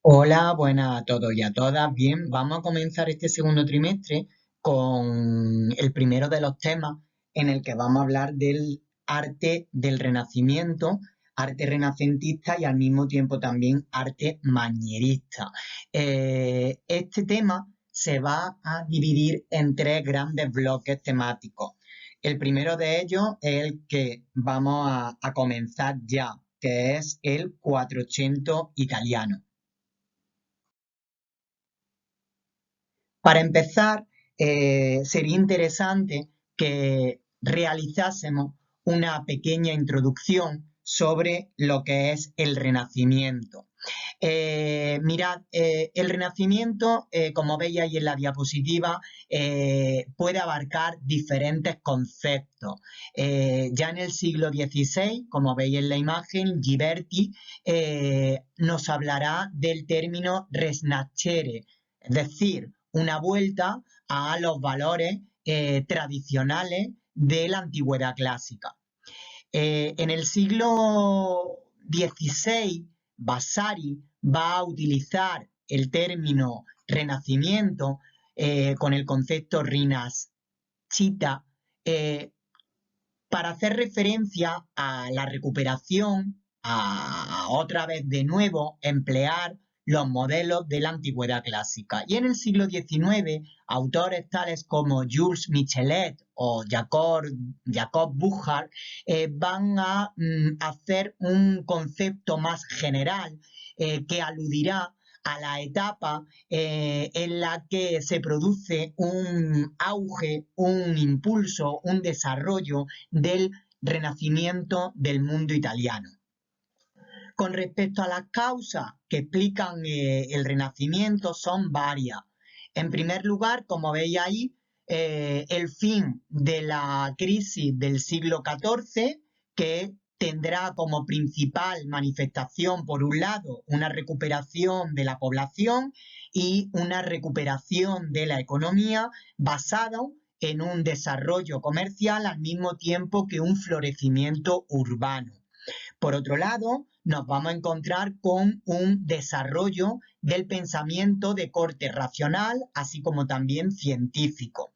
Hola, buenas a todos y a todas. Bien, vamos a comenzar este segundo trimestre con el primero de los temas en el que vamos a hablar del arte del Renacimiento, arte renacentista y al mismo tiempo también arte manierista. Este tema se va a dividir en tres grandes bloques temáticos. El primero de ellos es el que vamos a comenzar ya, que es el Quattrocento italiano. Para empezar, sería interesante que realizásemos una pequeña introducción sobre lo que es el Renacimiento. Mirad, el Renacimiento, como veis ahí en la diapositiva, puede abarcar diferentes conceptos. Ya en el siglo XVI, como veis en la imagen, Ghiberti nos hablará del término Resnacere, es decir, una vuelta a los valores tradicionales de la antigüedad clásica. En el siglo XVI, Vasari va a utilizar el término renacimiento con el concepto rinascita para hacer referencia a la recuperación, a otra vez de nuevo emplear los modelos de la antigüedad clásica. Y en el siglo XIX, autores tales como Jules Michelet o Jacob Burckhardt van a hacer un concepto más general que aludirá a la etapa en la que se produce un auge, un impulso, un desarrollo del renacimiento del mundo italiano. Con respecto a las causas que explican el renacimiento, son varias. En primer lugar, como veis ahí, el fin de la crisis del siglo XIV, que tendrá como principal manifestación, por un lado, una recuperación de la población y una recuperación de la economía basada en un desarrollo comercial al mismo tiempo que un florecimiento urbano. Por otro lado, nos vamos a encontrar con un desarrollo del pensamiento de corte racional, así como también científico.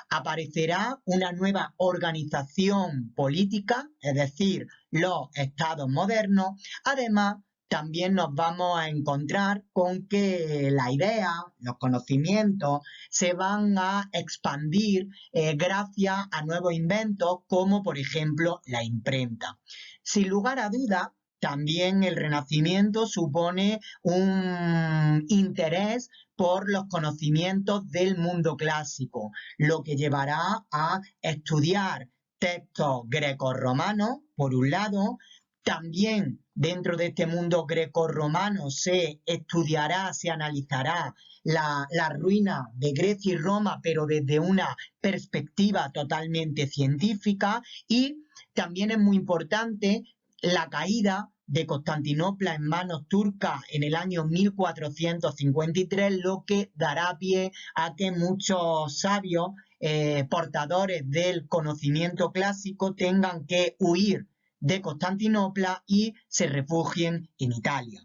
Aparecerá una nueva organización política, es decir, los estados modernos. Además, también nos vamos a encontrar con que la idea, los conocimientos, se van a expandir gracias a nuevos inventos como por ejemplo la imprenta. Sin lugar a duda, también el Renacimiento supone un interés por los conocimientos del mundo clásico, lo que llevará a estudiar textos grecorromanos, por un lado. También dentro de este mundo grecorromano se estudiará, se analizará la ruina de Grecia y Roma, pero desde una perspectiva totalmente científica. Y también es muy importante la caída de Constantinopla en manos turcas en el año 1453, lo que dará pie a que muchos sabios portadores del conocimiento clásico tengan que huir de Constantinopla y se refugien en Italia.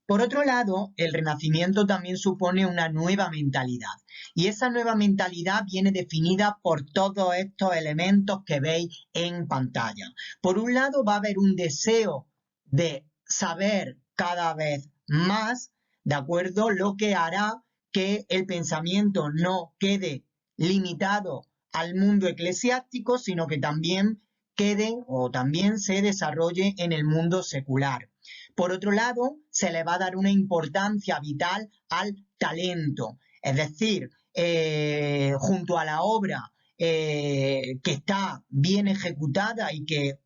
Por otro lado, el Renacimiento también supone una nueva mentalidad y esa nueva mentalidad viene definida por todos estos elementos que veis en pantalla. Por un lado, va a haber un deseo de saber cada vez más, ¿de acuerdo? Lo que hará que el pensamiento no quede limitado al mundo eclesiástico, sino que también quede o también se desarrolle en el mundo secular. Por otro lado, se le va a dar una importancia vital al talento, es decir, junto a la obra que está bien ejecutada y que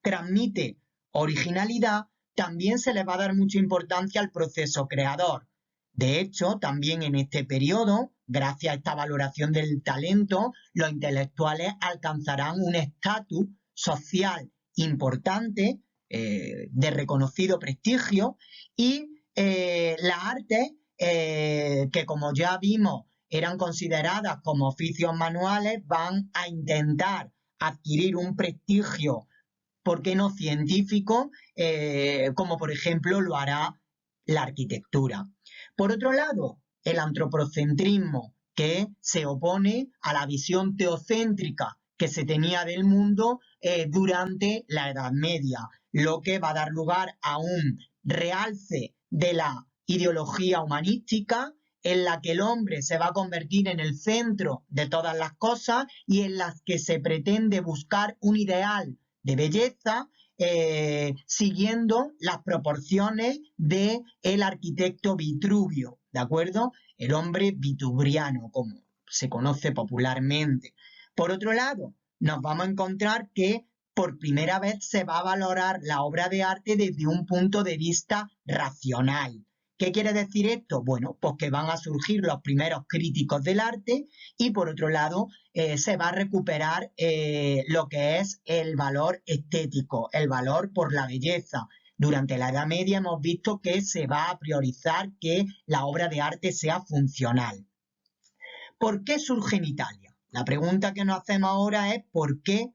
transmite originalidad, también se le va a dar mucha importancia al proceso creador. De hecho, también en este periodo, gracias a esta valoración del talento, los intelectuales alcanzarán un estatus social importante, de reconocido prestigio, y las artes, que como ya vimos eran consideradas como oficios manuales, van a intentar adquirir un prestigio ¿por qué no científico? Como por ejemplo lo hará la arquitectura. Por otro lado, el antropocentrismo, que se opone a la visión teocéntrica que se tenía del mundo durante la Edad Media, lo que va a dar lugar a un realce de la ideología humanística en la que el hombre se va a convertir en el centro de todas las cosas y en las que se pretende buscar un ideal de belleza siguiendo las proporciones del arquitecto Vitruvio, ¿de acuerdo? El hombre vitruviano, como se conoce popularmente. Por otro lado, nos vamos a encontrar que por primera vez se va a valorar la obra de arte desde un punto de vista racional. ¿Qué quiere decir esto? Bueno, pues que van a surgir los primeros críticos del arte y por otro lado se va a recuperar lo que es el valor estético, el valor por la belleza. Durante la Edad Media hemos visto que se va a priorizar que la obra de arte sea funcional. ¿Por qué surge en Italia? La pregunta que nos hacemos ahora es ¿por qué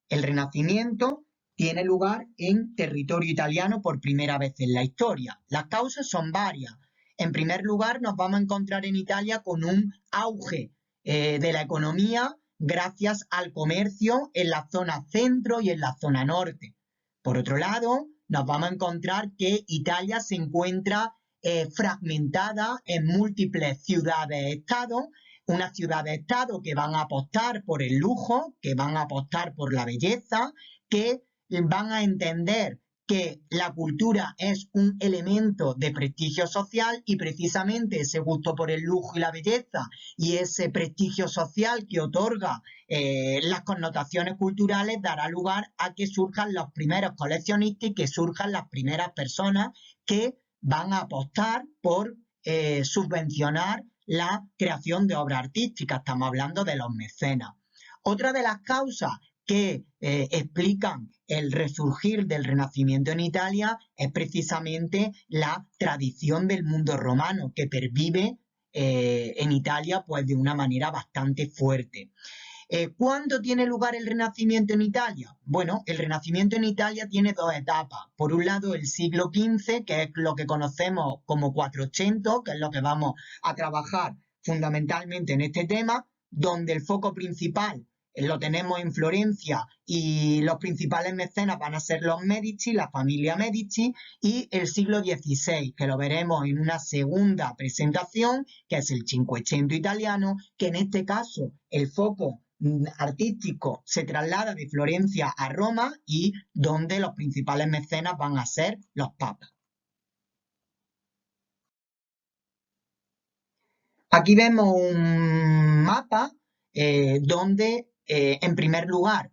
el Renacimiento tiene lugar en territorio italiano por primera vez en la historia? Las causas son varias. En primer lugar, nos vamos a encontrar en Italia con un auge de la economía gracias al comercio en la zona centro y en la zona norte. Por otro lado, nos vamos a encontrar que Italia se encuentra fragmentada en múltiples ciudades-estados, unas ciudades-estado que van a apostar por el lujo, que van a apostar por la belleza, que van a entender que la cultura es un elemento de prestigio social y precisamente ese gusto por el lujo y la belleza y ese prestigio social que otorga las connotaciones culturales dará lugar a que surjan los primeros coleccionistas y que surjan las primeras personas que van a apostar por subvencionar la creación de obras artísticas. Estamos hablando de los mecenas. Otra de las causas que explican el resurgir del Renacimiento en Italia es precisamente la tradición del mundo romano que pervive en Italia pues de una manera bastante fuerte. ¿Cuándo tiene lugar el Renacimiento en Italia? Bueno, el Renacimiento en Italia tiene dos etapas. Por un lado, el siglo XV, que es lo que conocemos como 400, que es lo que vamos a trabajar fundamentalmente en este tema, donde el foco principal lo tenemos en Florencia y los principales mecenas van a ser los Medici, la familia Medici, y el siglo XVI, que lo veremos en una segunda presentación, que es el Cinquecento italiano, que en este caso el foco artístico se traslada de Florencia a Roma y donde los principales mecenas van a ser los papas. Aquí vemos un mapa donde en primer lugar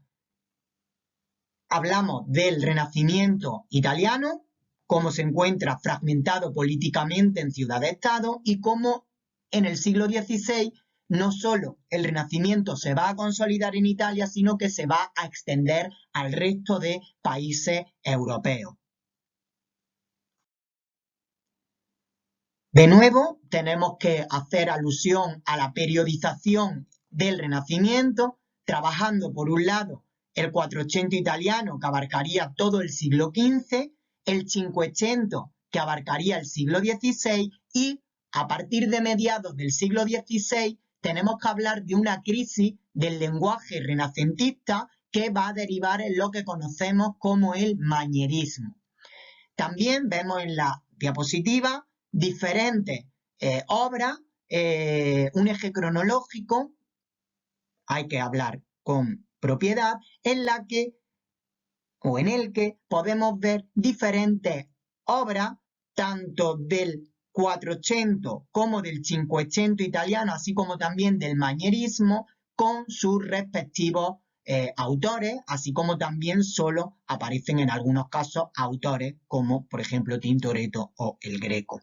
hablamos del Renacimiento italiano, cómo se encuentra fragmentado políticamente en ciudades-estado y cómo en el siglo XVI no solo el Renacimiento se va a consolidar en Italia, sino que se va a extender al resto de países europeos. De nuevo, tenemos que hacer alusión a la periodización del Renacimiento, trabajando por un lado el 400 italiano, que abarcaría todo el siglo XV, el 500 que abarcaría el siglo XVI, y a partir de mediados del siglo XVI tenemos que hablar de una crisis del lenguaje renacentista que va a derivar en lo que conocemos como el manierismo. También vemos en la diapositiva diferentes obras, un eje cronológico, hay que hablar con propiedad, en la que o en el que podemos ver diferentes obras, tanto del 400 como del 500 italiano, así como también del manierismo, con sus respectivos autores, así como también solo aparecen en algunos casos autores como por ejemplo Tintoretto o el Greco.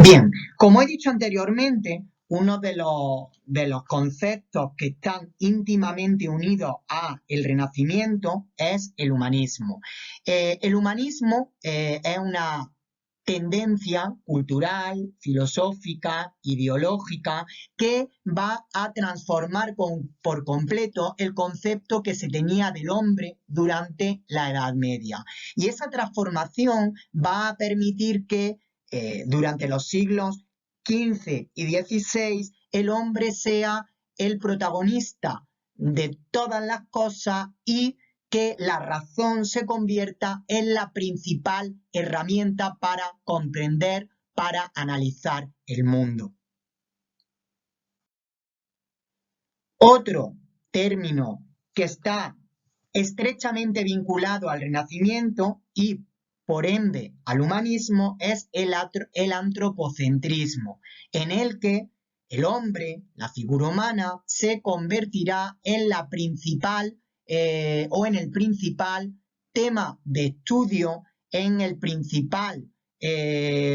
Bien, como he dicho anteriormente, uno de los conceptos que están íntimamente unidos a el Renacimiento es el humanismo. El humanismo es una tendencia cultural, filosófica, ideológica, que va a transformar por completo el concepto que se tenía del hombre durante la Edad Media. Y esa transformación va a permitir que durante los siglos XV y XVI el hombre sea el protagonista de todas las cosas y que la razón se convierta en la principal herramienta para comprender, para analizar el mundo. Otro término que está estrechamente vinculado al Renacimiento y por ende al humanismo es el antropocentrismo, en el que el hombre, la figura humana, se convertirá en la principal o en el principal tema de estudio, en el principal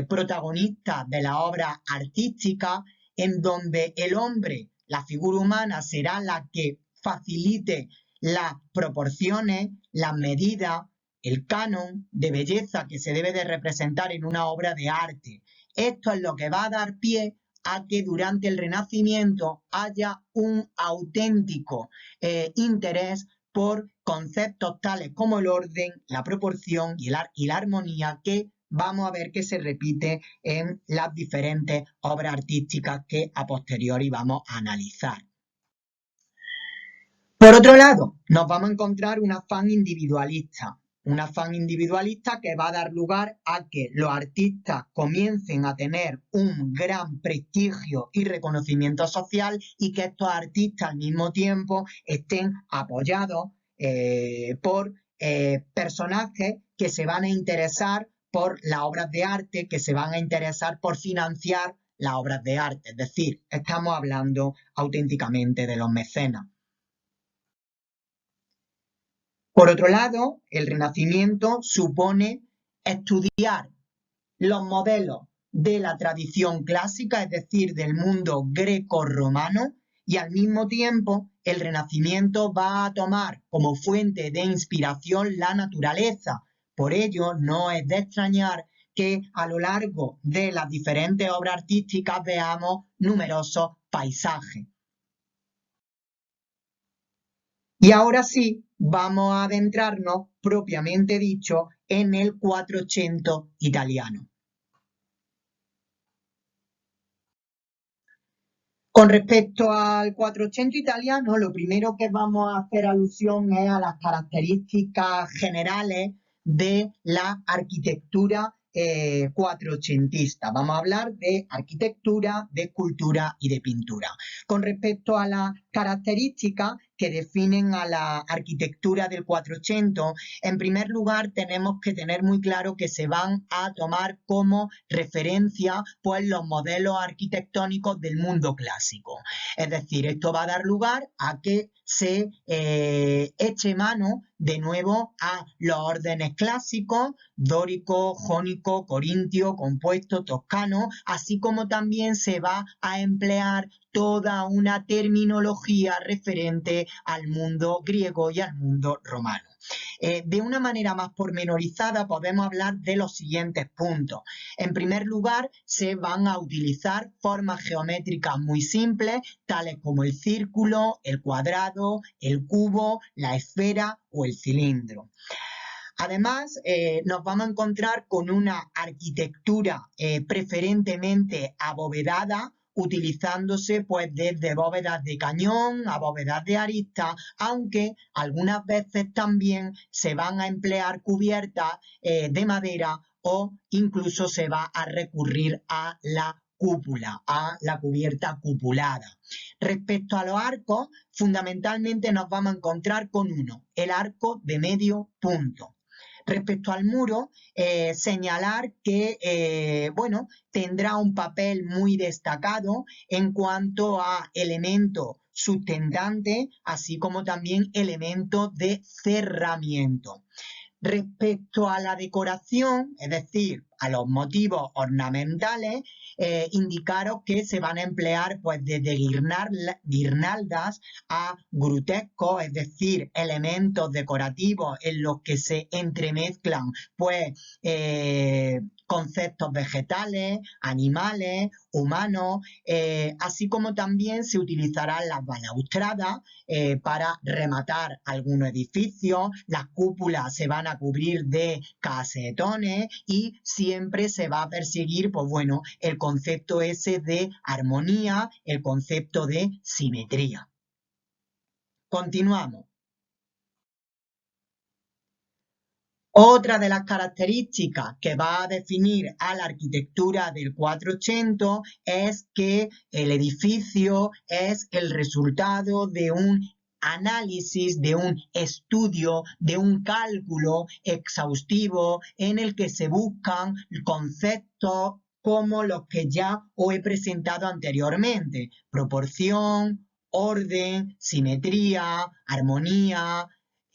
protagonista de la obra artística, en donde el hombre, la figura humana, será la que facilite las proporciones, las medidas, el canon de belleza que se debe de representar en una obra de arte. Esto es lo que va a dar pie a que durante el Renacimiento haya un auténtico interés por conceptos tales como el orden, la proporción y la armonía que vamos a ver que se repite en las diferentes obras artísticas que a posteriori vamos a analizar. Por otro lado, nos vamos a encontrar un afán individualista que va a dar lugar a que los artistas comiencen a tener un gran prestigio y reconocimiento social y que estos artistas al mismo tiempo estén apoyados por personajes que se van a interesar por las obras de arte, que se van a interesar por financiar las obras de arte. Es decir, estamos hablando auténticamente de los mecenas. Por otro lado, el Renacimiento supone estudiar los modelos de la tradición clásica, es decir, del mundo greco-romano, y al mismo tiempo el Renacimiento va a tomar como fuente de inspiración la naturaleza. Por ello, no es de extrañar que a lo largo de las diferentes obras artísticas veamos numerosos paisajes. Y ahora sí, vamos a adentrarnos, propiamente dicho, en el Quattrocento italiano. Con respecto al Quattrocento italiano, lo primero que vamos a hacer alusión es a las características generales de la arquitectura cuatrocentista. Vamos a hablar de arquitectura, de escultura y de pintura. Con respecto a las características que definen a la arquitectura del Quattrocento, en primer lugar tenemos que tener muy claro que se van a tomar como referencia pues los modelos arquitectónicos del mundo clásico. Es decir, esto va a dar lugar a que se eche mano de nuevo a los órdenes clásicos, dórico, jónico, corintio, compuesto, toscano, así como también se va a emplear toda una terminología referente al mundo griego y al mundo romano. De una manera más pormenorizada podemos hablar de los siguientes puntos. En primer lugar, se van a utilizar formas geométricas muy simples, tales como el círculo, el cuadrado, el cubo, la esfera o el cilindro. Además, nos vamos a encontrar con una arquitectura preferentemente abovedada, utilizándose pues desde bóvedas de cañón a bóvedas de arista, aunque algunas veces también se van a emplear cubiertas de madera o incluso se va a recurrir a la cúpula, a la cubierta cupulada. Respecto a los arcos, fundamentalmente nos vamos a encontrar con uno, el arco de medio punto. Respecto al muro, señalar que, bueno, tendrá un papel muy destacado en cuanto a elementos sustentantes, así como también elementos de cerramiento. Respecto a la decoración, es decir, a los motivos ornamentales, indicaros que se van a emplear pues desde guirnaldas a grutescos, es decir, elementos decorativos en los que se entremezclan pues conceptos vegetales, animales, humanos, así como también se utilizarán las balaustradas para rematar algunos edificios, las cúpulas se van a cubrir de casetones y siempre se va a perseguir, pues bueno, el concepto ese de armonía, el concepto de simetría. Continuamos. Otra de las características que va a definir a la arquitectura del 480 es que el edificio es el resultado de un análisis, de un estudio, de un cálculo exhaustivo en el que se buscan conceptos como los que ya os he presentado anteriormente: proporción, orden, simetría, armonía,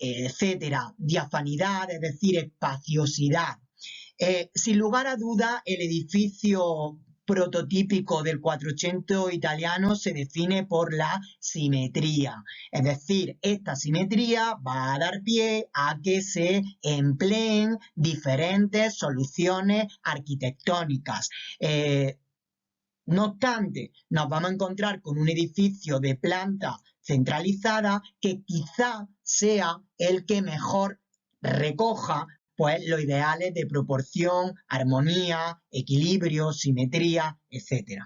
etcétera, diafanidad, es decir, espaciosidad. Sin lugar a duda, el edificio prototípico del 480 italiano se define por la simetría. Es decir, esta simetría va a dar pie a que se empleen diferentes soluciones arquitectónicas. No obstante, nos vamos a encontrar con un edificio de planta centralizada que quizá sea el que mejor recoja pues los ideales de proporción, armonía, equilibrio, simetría, etc.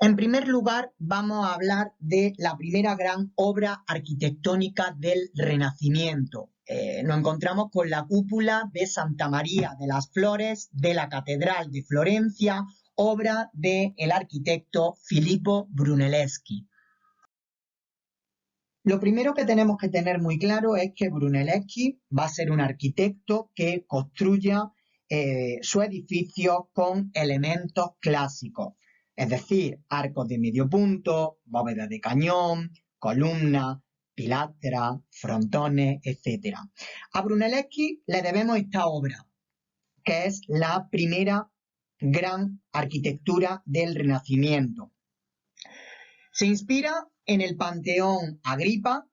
En primer lugar, vamos a hablar de la primera gran obra arquitectónica del Renacimiento. Nos encontramos con la cúpula de Santa María de las Flores de la Catedral de Florencia, obra del arquitecto Filippo Brunelleschi. Lo primero que tenemos que tener muy claro es que Brunelleschi va a ser un arquitecto que construya su edificio con elementos clásicos, es decir, arcos de medio punto, bóvedas de cañón, columnas, pilastras, frontones, etc. A Brunelleschi le debemos esta obra, que es la primera gran arquitectura del Renacimiento. Se inspira en el Panteón Agripa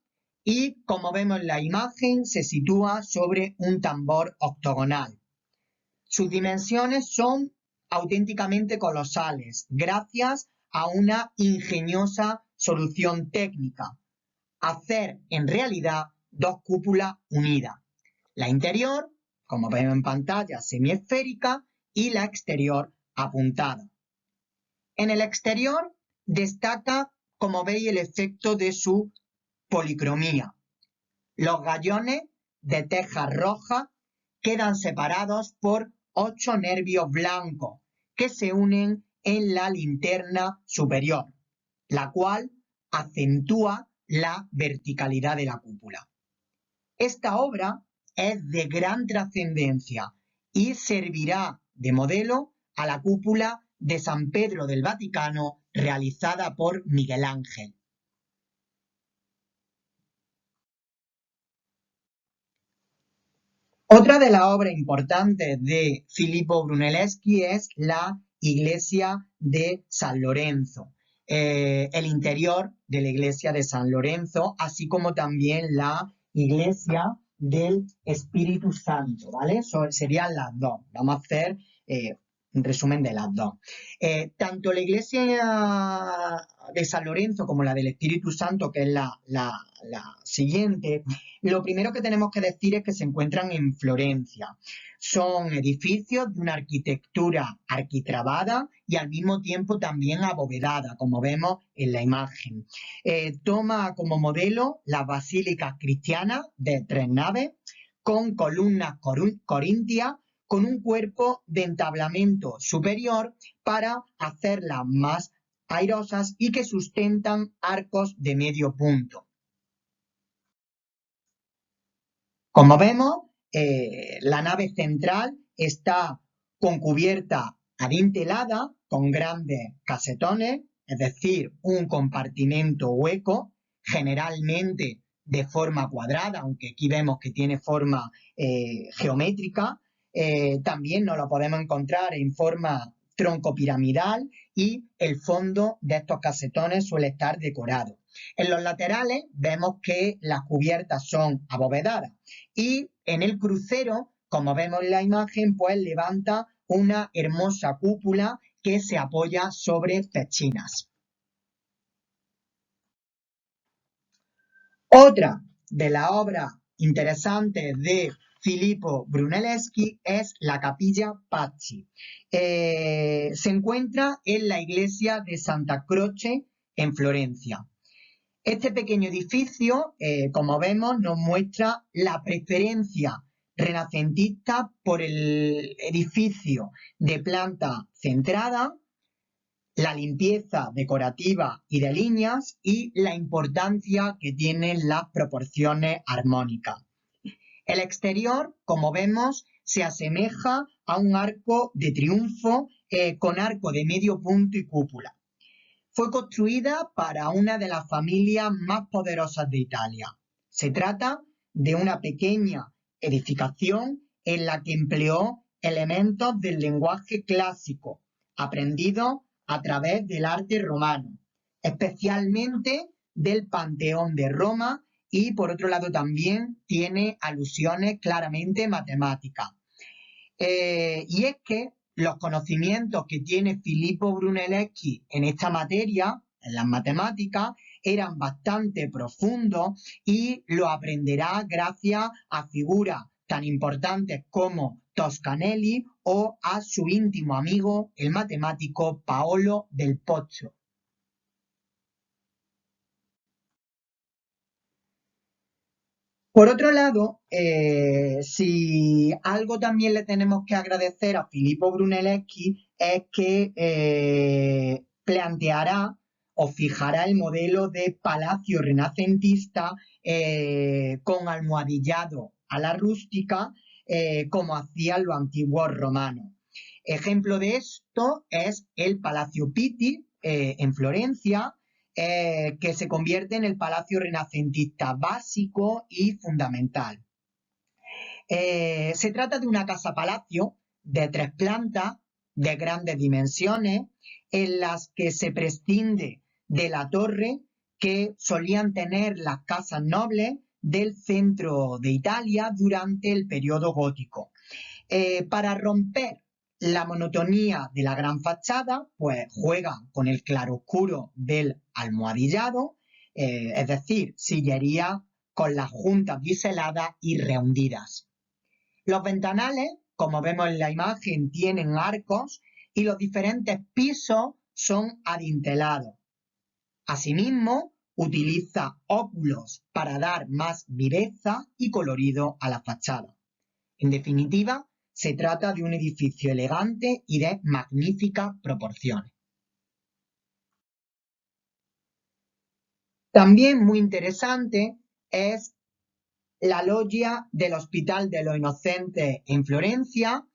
y, como vemos en la imagen, se sitúa sobre un tambor octogonal. Sus dimensiones son auténticamente colosales, gracias a una ingeniosa solución técnica: hacer en realidad dos cúpulas unidas. La interior, como vemos en pantalla, semiesférica, y la exterior apuntada. En el exterior destaca, como veis, el efecto de su policromía. Los gallones de teja roja quedan separados por 8 nervios blancos que se unen en la linterna superior, la cual acentúa la verticalidad de la cúpula. Esta obra es de gran trascendencia y servirá de modelo a la cúpula de San Pedro del Vaticano, realizada por Miguel Ángel. Otra de las obras importantes de Filippo Brunelleschi es la iglesia de San Lorenzo, el interior de la iglesia de San Lorenzo, así como también la iglesia del Espíritu Santo, ¿vale? Serían las dos. Vamos a hacer un resumen de las dos. Tanto la iglesia de San Lorenzo como la del Espíritu Santo, que es la siguiente, lo primero que tenemos que decir es que se encuentran en Florencia. Son edificios de una arquitectura arquitrabada y al mismo tiempo también abovedada, como vemos en la imagen. Toma como modelo las basílicas cristianas de 3 naves, con columnas corintias, con un cuerpo de entablamento superior para hacerlas más airosas y que sustentan arcos de medio punto. Como vemos, la nave central está con cubierta adintelada, con grandes casetones, es decir, un compartimento hueco, generalmente de forma cuadrada, aunque aquí vemos que tiene forma geométrica. También nos lo podemos encontrar en forma troncopiramidal y el fondo de estos casetones suele estar decorado. En los laterales vemos que las cubiertas son abovedadas y en el crucero, como vemos en la imagen, pues levanta una hermosa cúpula que se apoya sobre pechinas. Otra de las obras interesantes de Filippo Brunelleschi es la Capilla Pazzi. Se encuentra en la iglesia de Santa Croce en Florencia. Este pequeño edificio, como vemos, nos muestra la preferencia renacentista por el edificio de planta centrada, la limpieza decorativa y de líneas y la importancia que tienen las proporciones armónicas. El exterior, como vemos, se asemeja a un arco de triunfo con arco de medio punto y cúpula. Fue construida para una de las familias más poderosas de Italia. Se trata de una pequeña edificación en la que empleó elementos del lenguaje clásico, aprendidos a través del arte romano, especialmente del Panteón de Roma, y por otro lado también tiene alusiones claramente matemáticas. Y es que los conocimientos que tiene Filippo Brunelleschi en esta materia, en las matemáticas, eran bastante profundos y lo aprenderá gracias a figuras tan importantes como Toscanelli o a su íntimo amigo, el matemático Paolo del Pozzo. Por otro lado, si algo también le tenemos que agradecer a Filippo Brunelleschi es que planteará o fijará el modelo de palacio renacentista con almohadillado a la rústica, como hacían los antiguos romanos. Ejemplo de esto es el Palacio Pitti en Florencia, que se convierte en el palacio renacentista básico y fundamental. Se trata de una casa-palacio de 3 plantas, de grandes dimensiones, en las que se prescinde de la torre que solían tener las casas nobles del centro de Italia durante el periodo gótico. Para romper la monotonía de la gran fachada, pues juega con el claroscuro del almohadillado, es decir, sillería con las juntas biseladas y rehundidas. Los ventanales, como vemos en la imagen, tienen arcos y los diferentes pisos son adintelados. Asimismo, utiliza óculos para dar más viveza y colorido a la fachada. En definitiva, se trata de un edificio elegante y de magníficas proporciones. También muy interesante es la loggia del Hospital de los Inocentes en Florencia,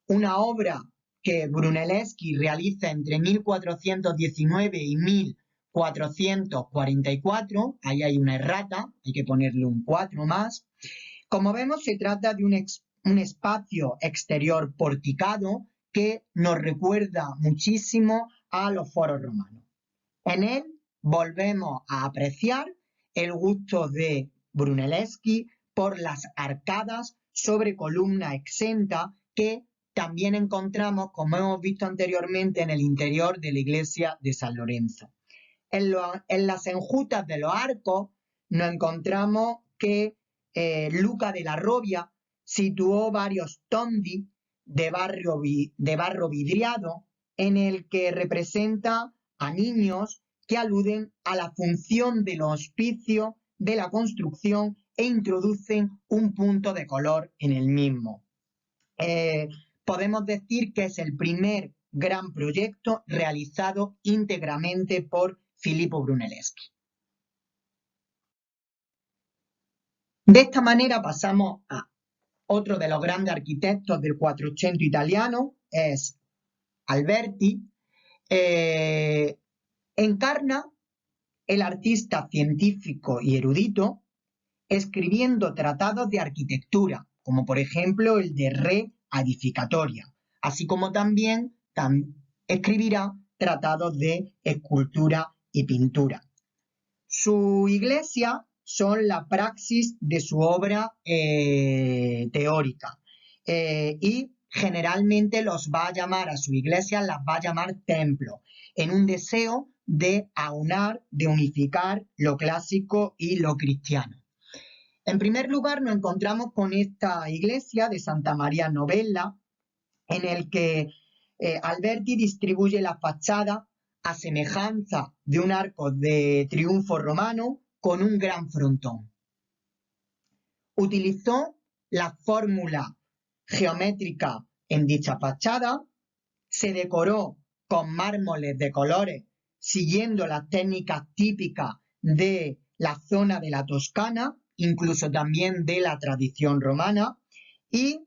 una obra que Brunelleschi realiza entre 1419 y 1444, ahí hay una errata, hay que ponerle un 4 más. Como vemos, se trata de un espacio exterior porticado que nos recuerda muchísimo a los foros romanos. En él volvemos a apreciar el gusto de Brunelleschi por las arcadas sobre columna exenta que también encontramos, como hemos visto anteriormente, en el interior de la iglesia de San Lorenzo. En las enjutas de los arcos nos encontramos que Luca de la Robbia situó varios tondi de barro vidriado en el que representa a niños que aluden a la función del hospicio de la construcción e introducen un punto de color en el mismo. Podemos decir que es el primer gran proyecto realizado íntegramente por Filippo Brunelleschi. De esta manera pasamos a otro de los grandes arquitectos del Quattrocento italiano, es Alberti. Encarna el artista científico y erudito escribiendo tratados de arquitectura, como por ejemplo el de Re Edificatoria, así como también escribirá tratados de escultura y pintura. Su iglesia son la praxis de su obra teórica y generalmente los va a llamar a su iglesia, las va a llamar templos, en un deseo de aunar, de unificar lo clásico y lo cristiano. En primer lugar, nos encontramos con esta iglesia de Santa María Novella, en el que Alberti distribuye la fachada a semejanza de un arco de triunfo romano con un gran frontón. Utilizó la fórmula geométrica en dicha fachada, se decoró con mármoles de colores siguiendo las técnicas típicas de la zona de la Toscana, incluso también de la tradición romana, y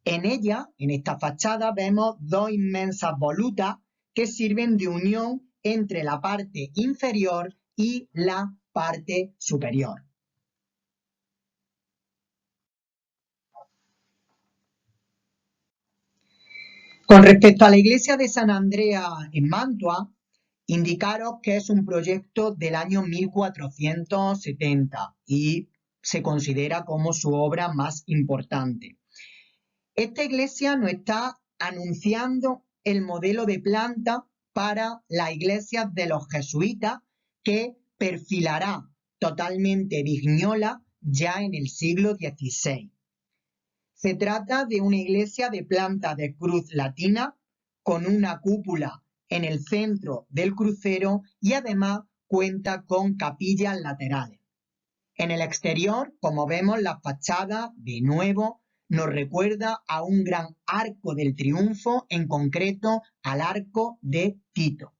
en ella, en esta fachada, vemos dos inmensas volutas que sirven de unión entre la parte inferior y la parte superior. Con respecto a la iglesia de San Andrea en Mantua, indicaros que es un proyecto del año 1470 y se considera como su obra más importante. Esta iglesia nos está anunciando el modelo de planta para la iglesia de los jesuitas que perfilará totalmente Vignola ya en el siglo XVI. Se trata de una iglesia de planta de cruz latina con una cúpula en el centro del crucero y además cuenta con capillas laterales. En el exterior, como vemos, la fachada, de nuevo, nos recuerda a un gran arco del triunfo, en concreto al arco de Tito.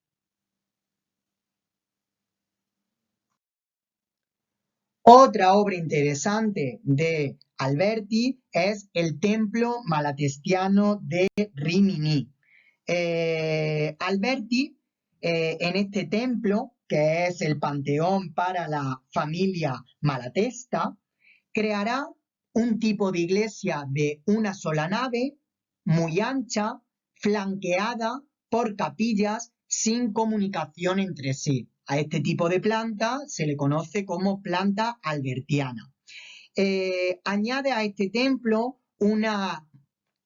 Otra obra interesante de Alberti es el templo malatestiano de Rimini. Alberti, en este templo, que es el panteón para la familia Malatesta, creará un tipo de iglesia de una sola nave, muy ancha, flanqueada por capillas sin comunicación entre sí. A este tipo de planta se le conoce como planta albertiana. Añade a este templo una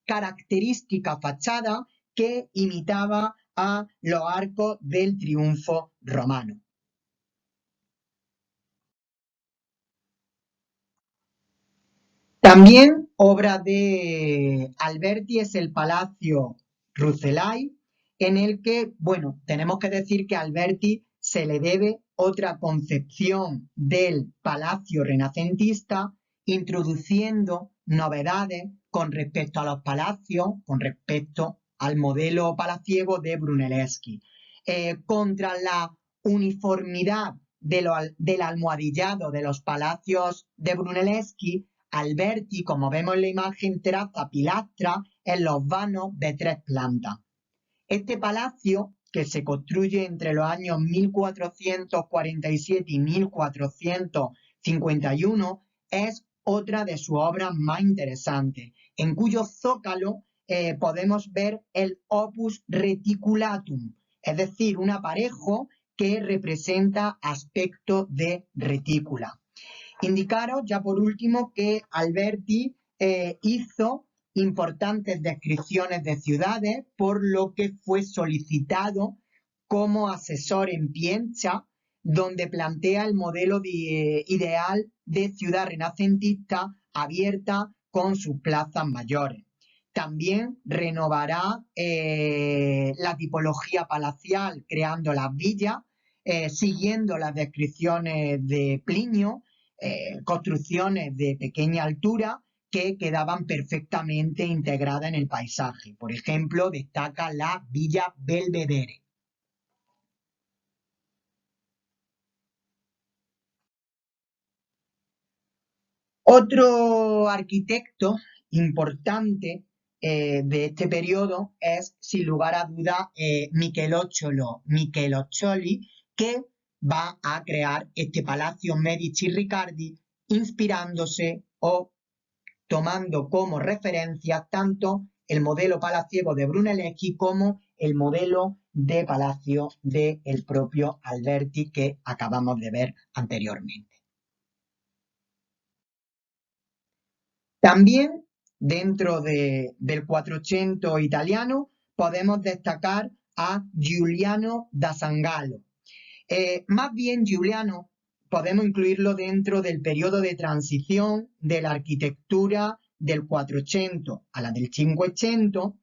característica fachada que imitaba a los arcos del triunfo romano. También obra de Alberti es el Palacio Rucellai, en el que, bueno, tenemos que decir que a Alberti se le debe otra concepción del palacio renacentista, introduciendo novedades con respecto a los palacios, con respecto al modelo palaciego de Brunelleschi. Contra la uniformidad del almohadillado de los palacios de Brunelleschi, Alberti, como vemos en la imagen, traza pilastras en los vanos de 3 plantas. Este palacio, que se construye entre los años 1447 y 1451, es otra de sus obras más interesantes, en cuyo zócalo podemos ver el opus reticulatum, es decir, un aparejo que representa aspecto de retícula. Indicaros ya por último que Alberti hizo importantes descripciones de ciudades, por lo que fue solicitado como asesor en Pienza, donde plantea el modelo ideal de ciudad renacentista abierta con sus plazas mayores. También renovará la tipología palacial creando las villas, siguiendo las descripciones de Plinio, construcciones de pequeña altura que quedaban perfectamente integradas en el paisaje. Por ejemplo, destaca la Villa Belvedere. Otro arquitecto importante de este periodo es, sin lugar a duda, Micheloccioli, que va a crear este Palacio Medici-Riccardi inspirándose o tomando como referencia tanto el modelo palaciego de Brunelleschi como el modelo de palacio del propio Alberti que acabamos de ver anteriormente. También dentro del Quattrocento italiano podemos destacar a Giuliano da Sangallo. Más bien Giuliano podemos incluirlo dentro del periodo de transición de la arquitectura del Quattrocento a la del Cinquecento.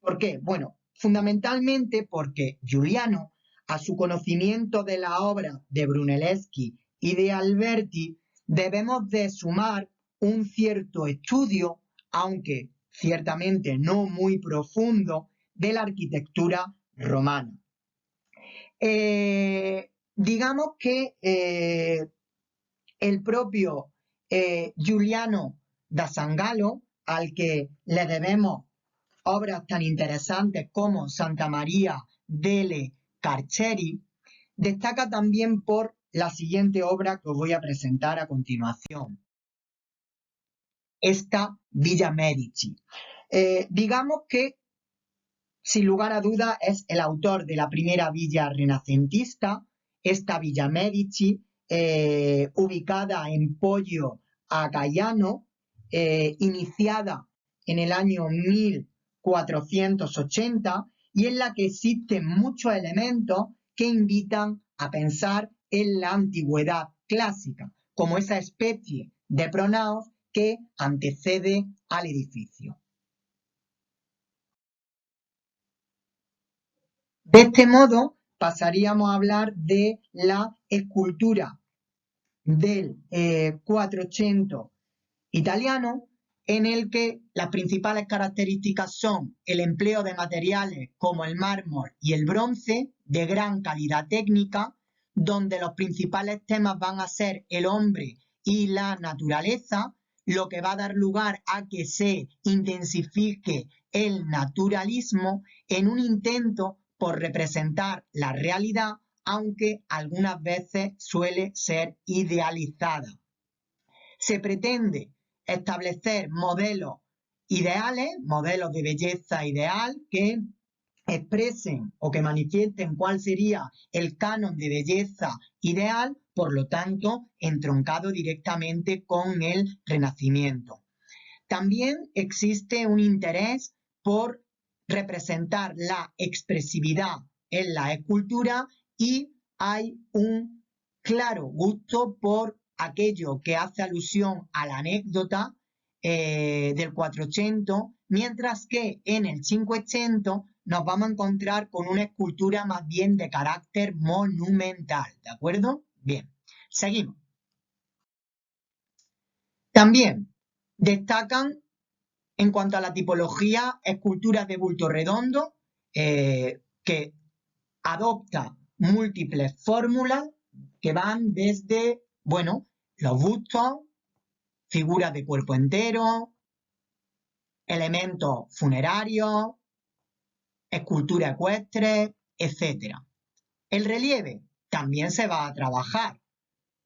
¿Por qué? Bueno, fundamentalmente porque Giuliano, a su conocimiento de la obra de Brunelleschi y de Alberti, debemos de sumar un cierto estudio, aunque ciertamente no muy profundo, de la arquitectura romana. Digamos que el propio Giuliano da Sangallo, al que le debemos obras tan interesantes como Santa María delle Carceri, destaca también por la siguiente obra que os voy a presentar a continuación. Esta Villa Medici. Digamos que, sin lugar a duda, es el autor de la primera villa renacentista, esta Villa Medici, ubicada en Poggio a Gaiano, iniciada en el año 1480 y en la que existen muchos elementos que invitan a pensar en la antigüedad clásica, como esa especie de pronaos que antecede al edificio. De este modo, pasaríamos a hablar de la escultura del Quattrocento italiano, en el que las principales características son el empleo de materiales como el mármol y el bronce de gran calidad técnica, donde los principales temas van a ser el hombre y la naturaleza, lo que va a dar lugar a que se intensifique el naturalismo en un intento por representar la realidad, aunque algunas veces suele ser idealizada. Se pretende establecer modelos ideales, modelos de belleza ideal que expresen o que manifiesten cuál sería el canon de belleza ideal, por lo tanto, entroncado directamente con el Renacimiento. También existe un interés por representar la expresividad en la escultura y hay un claro gusto por aquello que hace alusión a la anécdota del Quattrocento, mientras que en el Cinquecento nos vamos a encontrar con una escultura más bien de carácter monumental, ¿de acuerdo? Bien, seguimos. También destacan, en cuanto a la tipología, esculturas de bulto redondo, que adopta múltiples fórmulas que van desde, bueno, los bustos, figuras de cuerpo entero, elementos funerarios, escultura ecuestre, etc. El relieve también se va a trabajar.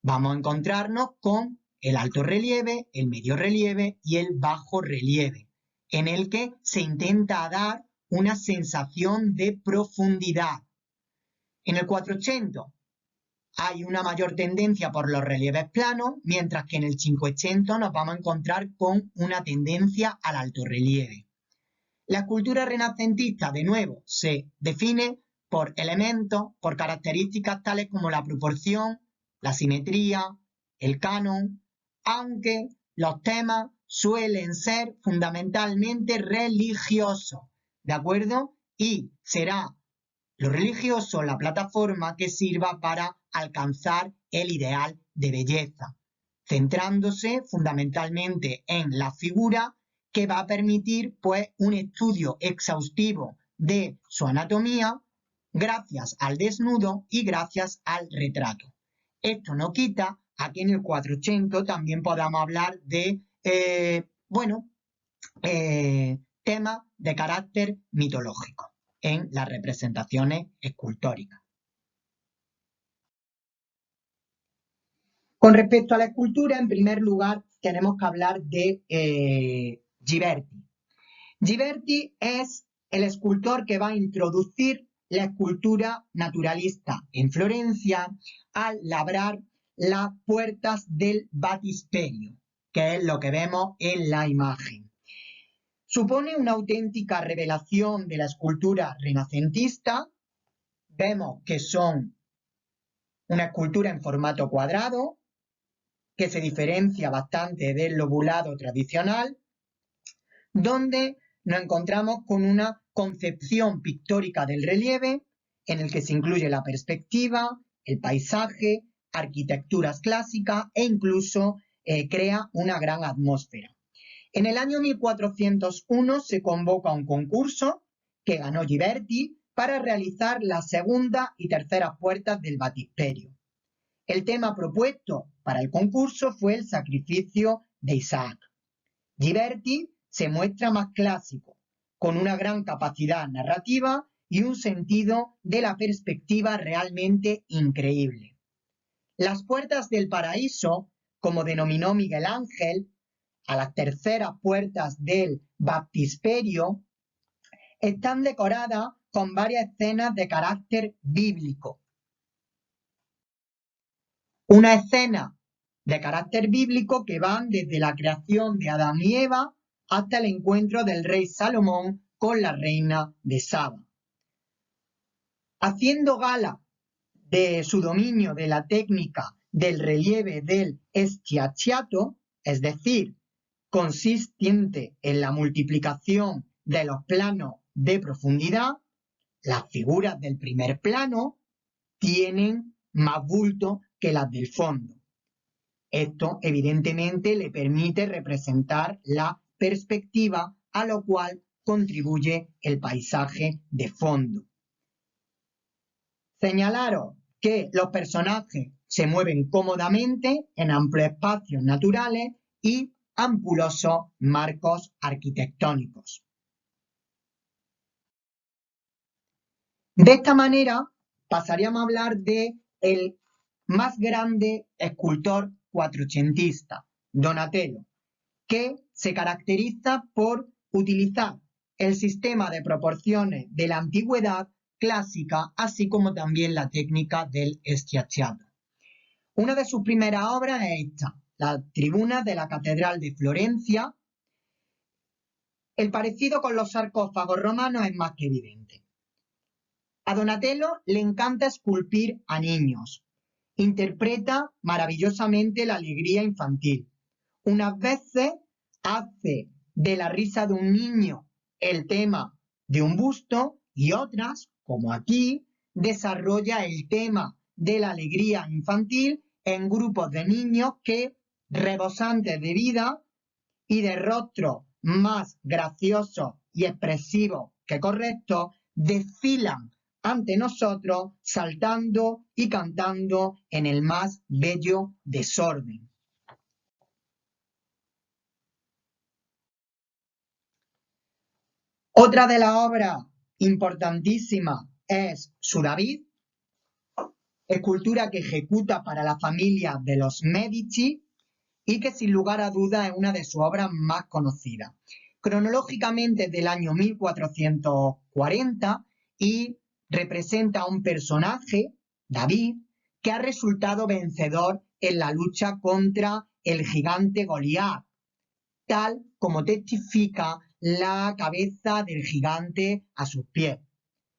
Vamos a encontrarnos con el alto relieve, el medio relieve y el bajo relieve, en el que se intenta dar una sensación de profundidad. En el Quattrocento hay una mayor tendencia por los relieves planos, mientras que en el Cinquecento nos vamos a encontrar con una tendencia al alto relieve. La escultura renacentista, de nuevo, se define por elementos, por características tales como la proporción, la simetría, el canon, aunque los temas suelen ser fundamentalmente religiosos, ¿de acuerdo? Y será lo religioso la plataforma que sirva para alcanzar el ideal de belleza, centrándose fundamentalmente en la figura que va a permitir pues un estudio exhaustivo de su anatomía gracias al desnudo y gracias al retrato. Esto no quita a que en el Quattrocento también podamos hablar de, temas de carácter mitológico en las representaciones escultóricas. Con respecto a la escultura, en primer lugar, tenemos que hablar de Ghiberti. Ghiberti es el escultor que va a introducir la escultura naturalista en Florencia al labrar las puertas del Batisperio, que es lo que vemos en la imagen. Supone una auténtica revelación de la escultura renacentista. Vemos que son una escultura en formato cuadrado, que se diferencia bastante del lobulado tradicional, donde nos encontramos con una concepción pictórica del relieve en el que se incluye la perspectiva, el paisaje, arquitecturas clásicas e incluso crea una gran atmósfera. En el año 1401 se convoca un concurso que ganó Ghiberti para realizar la segunda y tercera puertas del Batisperio. El tema propuesto para el concurso fue el sacrificio de Isaac. Ghiberti se muestra más clásico, con una gran capacidad narrativa y un sentido de la perspectiva realmente increíble. Las puertas del paraíso, como denominó Miguel Ángel, a las terceras puertas del baptisperio, están decoradas con varias escenas de carácter bíblico. Una escena de carácter bíblico que van desde la creación de Adán y Eva hasta el encuentro del rey Salomón con la reina de Saba. Haciendo gala de su dominio de la técnica del relieve del schiacciato, es decir, consistente en la multiplicación de los planos de profundidad, las figuras del primer plano tienen más bulto que las del fondo. Esto, evidentemente, le permite representar la perspectiva, a lo cual contribuye el paisaje de fondo. Señalaros que los personajes se mueven cómodamente en amplios espacios naturales y ampulosos marcos arquitectónicos. De esta manera pasaríamos a hablar de el más grande escultor cuatrocentista, Donatello, que se caracteriza por utilizar el sistema de proporciones de la antigüedad clásica, así como también la técnica del schiacciato. Una de sus primeras obras es esta, la tribuna de la Catedral de Florencia. El parecido con los sarcófagos romanos es más que evidente. A Donatello le encanta esculpir a niños. Interpreta maravillosamente la alegría infantil. Unas veces hace de la risa de un niño el tema de un busto y otras, como aquí, desarrolla el tema de la alegría infantil en grupos de niños que, rebosantes de vida y de rostro más graciosos y expresivos que correctos, desfilan ante nosotros saltando y cantando en el más bello desorden. Otra de las obras importantísimas es su David, escultura que ejecuta para la familia de los Medici y que sin lugar a dudas es una de sus obras más conocidas. Cronológicamente es del año 1440 y representa a un personaje, David, que ha resultado vencedor en la lucha contra el gigante Goliat, tal como testifica la cabeza del gigante a sus pies.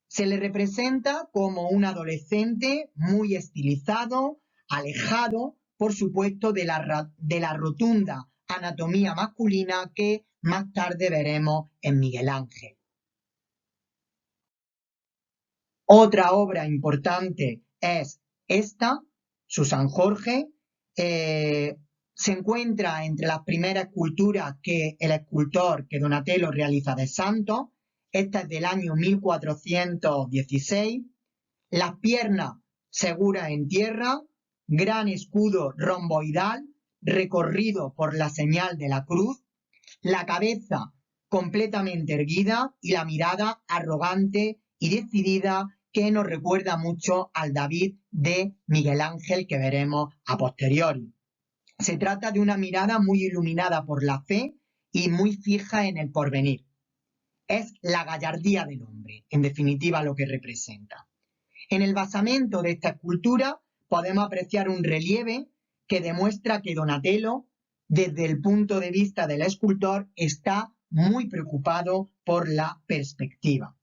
Se le representa como un adolescente muy estilizado, alejado, por supuesto, de la rotunda anatomía masculina que más tarde veremos en Miguel Ángel. Otra obra importante es esta, su San Jorge. Se encuentra entre las primeras esculturas que el escultor, que Donatello, realiza de santo. Esta es del año 1416. Las piernas seguras en tierra, gran escudo romboidal recorrido por la señal de la cruz, la cabeza completamente erguida y la mirada arrogante y decidida que nos recuerda mucho al David de Miguel Ángel que veremos a posteriori. Se trata de una mirada muy iluminada por la fe y muy fija en el porvenir. Es la gallardía del hombre, en definitiva, lo que representa. En el basamento de esta escultura podemos apreciar un relieve que demuestra que Donatello, desde el punto de vista del escultor, está muy preocupado por la perspectiva.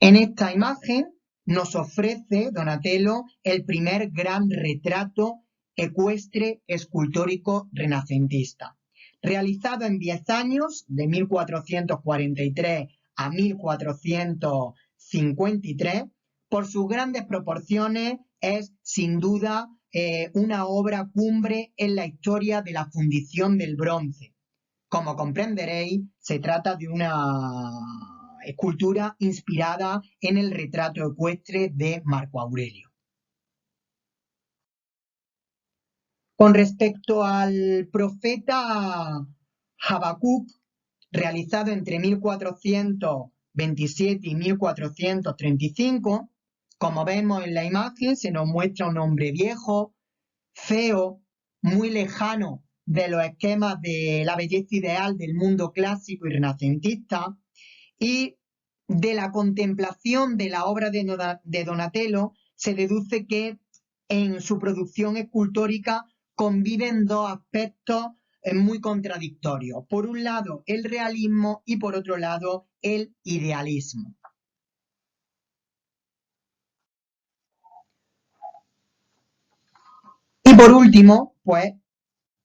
En esta imagen nos ofrece Donatello el primer gran retrato ecuestre escultórico renacentista, realizado en 10 años, de 1443 a 1453, por sus grandes proporciones es sin duda una obra cumbre en la historia de la fundición del bronce. Como comprenderéis, se trata de una escultura inspirada en el retrato ecuestre de Marco Aurelio. Con respecto al profeta Habacuc, realizado entre 1427 y 1435, como vemos en la imagen, se nos muestra un hombre viejo, feo, muy lejano de los esquemas de la belleza ideal del mundo clásico y renacentista, y de la contemplación de la obra de Donatello se deduce que en su producción escultórica conviven dos aspectos muy contradictorios. Por un lado, el realismo y por otro lado, el idealismo. Y por último, pues,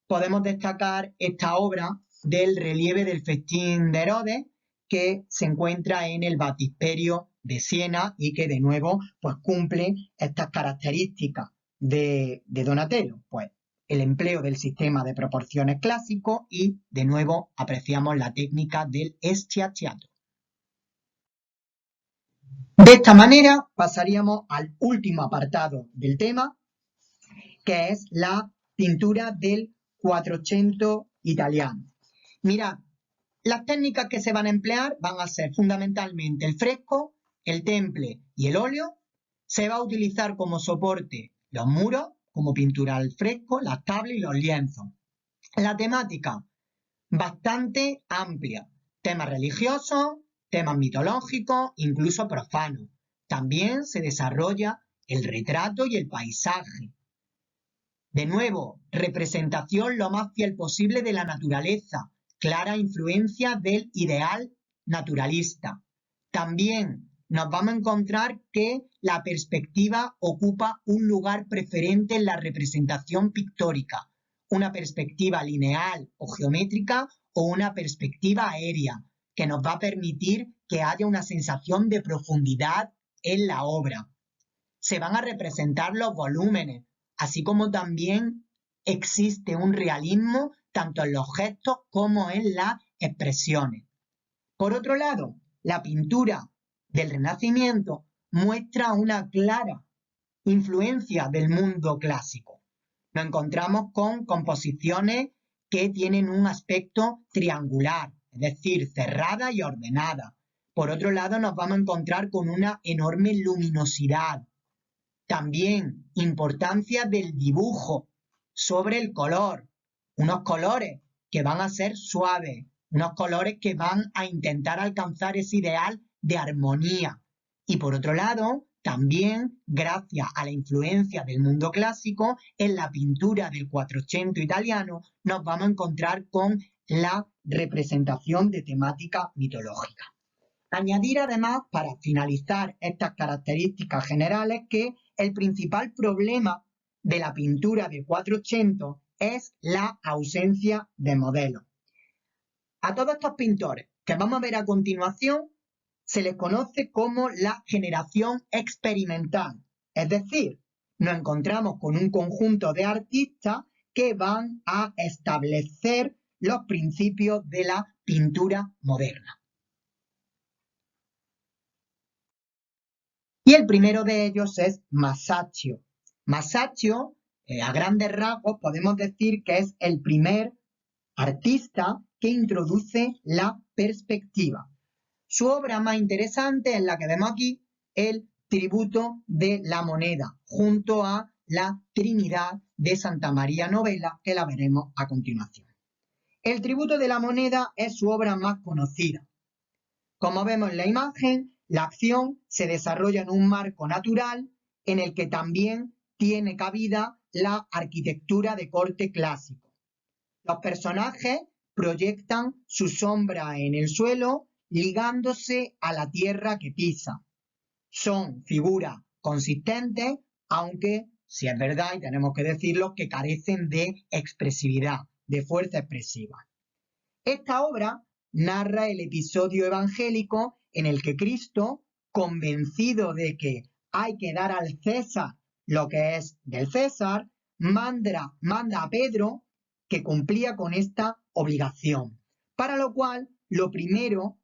podemos destacar esta obra del relieve del festín de Herodes, que se encuentra en el Batisperio de Siena y que de nuevo pues cumple estas características de Donatello, pues el empleo del sistema de proporciones clásico y de nuevo apreciamos la técnica del schiacciato. De esta manera pasaríamos al último apartado del tema, que es la pintura del Quattrocento italiano. Mirad, las técnicas que se van a emplear van a ser fundamentalmente el fresco, el temple y el óleo. Se va a utilizar como soporte los muros, como pintura al fresco, las tablas y los lienzos. La temática, bastante amplia. Temas religiosos, temas mitológicos, incluso profanos. También se desarrolla el retrato y el paisaje. De nuevo, representación lo más fiel posible de la naturaleza, clara influencia del ideal naturalista. También nos vamos a encontrar que la perspectiva ocupa un lugar preferente en la representación pictórica, una perspectiva lineal o geométrica o una perspectiva aérea, que nos va a permitir que haya una sensación de profundidad en la obra. Se van a representar los volúmenes, así como también existe un realismo tanto en los gestos como en las expresiones. Por otro lado, la pintura del Renacimiento muestra una clara influencia del mundo clásico. Nos encontramos con composiciones que tienen un aspecto triangular, es decir, cerrada y ordenada. Por otro lado, nos vamos a encontrar con una enorme luminosidad. También importancia del dibujo sobre el color, unos colores que van a ser suaves, unos colores que van a intentar alcanzar ese ideal de armonía. Y por otro lado, también gracias a la influencia del mundo clásico, en la pintura del Quattrocento italiano nos vamos a encontrar con la representación de temática mitológica. Añadir además, para finalizar estas características generales, que el principal problema de la pintura de Quattrocento es la ausencia de modelos. A todos estos pintores que vamos a ver a continuación se les conoce como la generación experimental, es decir, nos encontramos con un conjunto de artistas que van a establecer los principios de la pintura moderna. Y el primero de ellos es Masaccio. Masaccio, a grandes rasgos, podemos decir que es el primer artista que introduce la perspectiva. Su obra más interesante es la que vemos aquí, el Tributo de la Moneda, junto a la Trinidad de Santa María Novella, que la veremos a continuación. El Tributo de la Moneda es su obra más conocida. Como vemos en la imagen, la acción se desarrolla en un marco natural en el que también tiene cabida la arquitectura de corte clásico. Los personajes proyectan su sombra en el suelo, ligándose a la tierra que pisa. Son figuras consistentes, aunque, si es verdad, y tenemos que decirlo, que carecen de expresividad, de fuerza expresiva. Esta obra narra el episodio evangélico en el que Cristo, convencido de que hay que dar al César lo que es del César, manda a Pedro que cumplía con esta obligación, para lo cual lo primero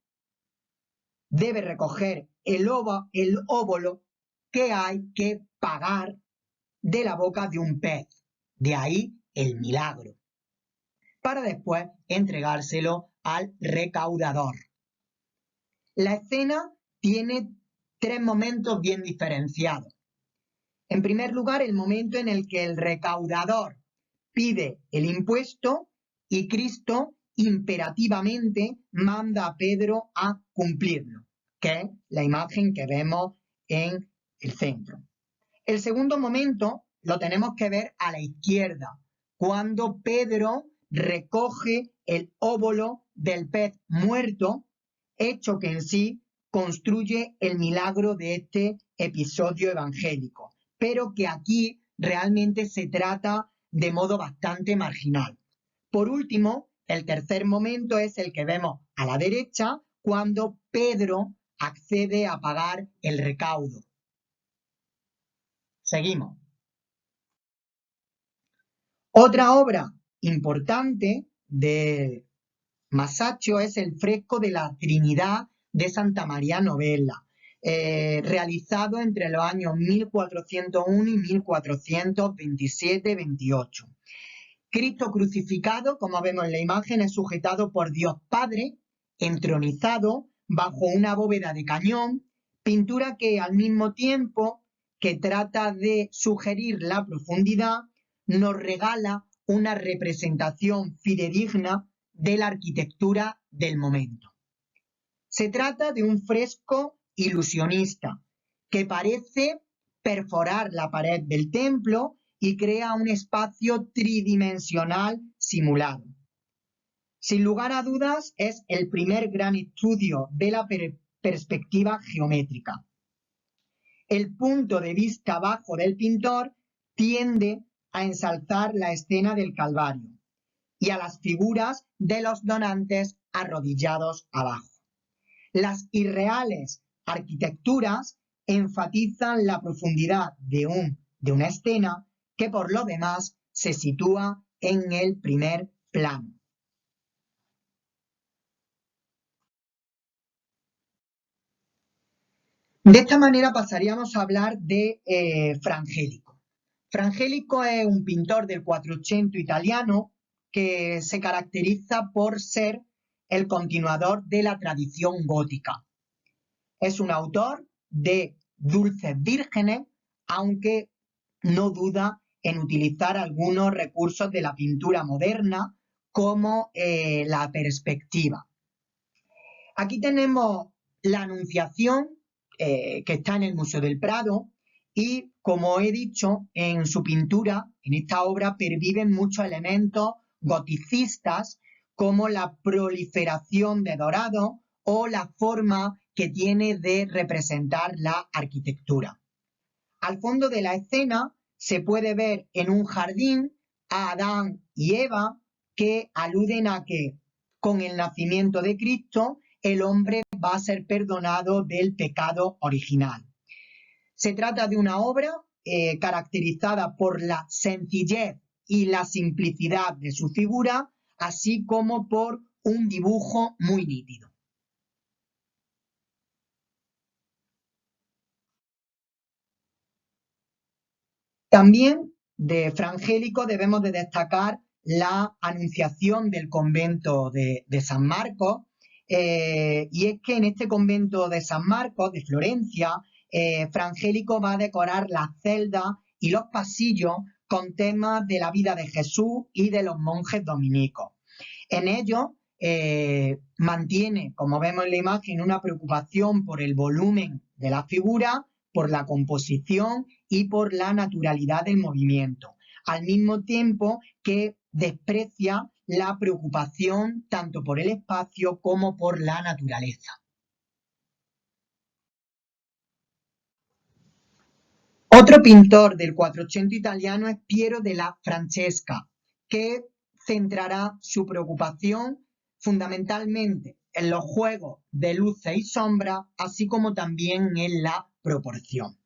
debe recoger el óvulo que hay que pagar de la boca de un pez. De ahí el milagro, para después entregárselo al recaudador. La escena tiene tres momentos bien diferenciados. En primer lugar, el momento en el que el recaudador pide el impuesto y Cristo imperativamente manda a Pedro a cumplirlo, que es la imagen que vemos en el centro. El segundo momento lo tenemos que ver a la izquierda, cuando Pedro recoge el óvulo del pez muerto, hecho que en sí construye el milagro de este episodio evangélico, pero que aquí realmente se trata de modo bastante marginal. Por último, el tercer momento es el que vemos a la derecha, cuando Pedro accede a pagar el recaudo. Seguimos. Otra obra importante de Masaccio es el fresco de la Trinidad de Santa María Novella, realizado entre los años 1401 y 1427-28. Cristo crucificado, como vemos en la imagen, es sujetado por Dios Padre, entronizado bajo una bóveda de cañón, pintura que al mismo tiempo que trata de sugerir la profundidad, nos regala una representación fidedigna de la arquitectura del momento. Se trata de un fresco ilusionista que parece perforar la pared del templo y crea un espacio tridimensional simulado. Sin lugar a dudas, es el primer gran estudio de la perspectiva geométrica. El punto de vista bajo del pintor tiende a ensalzar la escena del Calvario y a las figuras de los donantes arrodillados abajo. Las irreales arquitecturas enfatizan la profundidad de una escena que por lo demás se sitúa en el primer plano. De esta manera pasaríamos a hablar de Frangélico. Frangélico es un pintor del 400 italiano que se caracteriza por ser el continuador de la tradición gótica. Es un autor de dulces vírgenes, aunque no duda en utilizar algunos recursos de la pintura moderna, como la perspectiva. Aquí tenemos la Anunciación, que está en el Museo del Prado, y como he dicho, en su pintura, en esta obra, perviven muchos elementos goticistas, como la proliferación de dorado o la forma que tiene de representar la arquitectura. Al fondo de la escena se puede ver en un jardín a Adán y Eva, que aluden a que con el nacimiento de Cristo el hombre va a ser perdonado del pecado original. Se trata de una obra caracterizada por la sencillez y la simplicidad de su figura, así como por un dibujo muy nítido. También de Frangélico debemos de destacar la Anunciación del convento de San Marcos, y es que en este convento de San Marcos, de Florencia, Frangélico va a decorar las celdas y los pasillos con temas de la vida de Jesús y de los monjes dominicos. En ello mantiene, como vemos en la imagen, una preocupación por el volumen de la figura, por la composición y por la naturalidad del movimiento, al mismo tiempo que desprecia la preocupación tanto por el espacio como por la naturaleza. Otro pintor del 400 italiano es Piero della Francesca, que centrará su preocupación fundamentalmente en los juegos de luces y sombras, así como también en la proporción.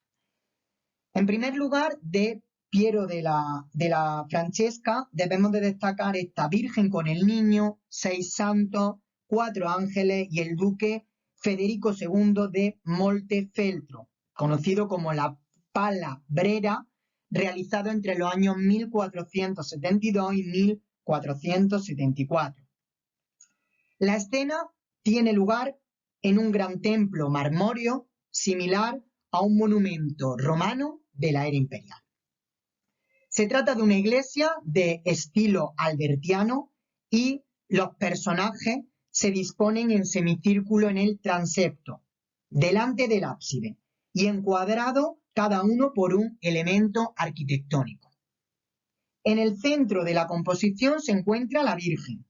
En primer lugar, de Piero della Francesca debemos de destacar esta Virgen con el Niño, 6 santos, 4 ángeles y el duque Federico II de Montefeltro, conocido como la Palabrera, realizado entre los años 1472 y 1474. La escena tiene lugar en un gran templo marmóreo similar a un monumento romano de la era imperial. Se trata de una iglesia de estilo albertiano y los personajes se disponen en semicírculo en el transepto, delante del ábside, y encuadrado cada uno por un elemento arquitectónico. En el centro de la composición se encuentra la Virgen.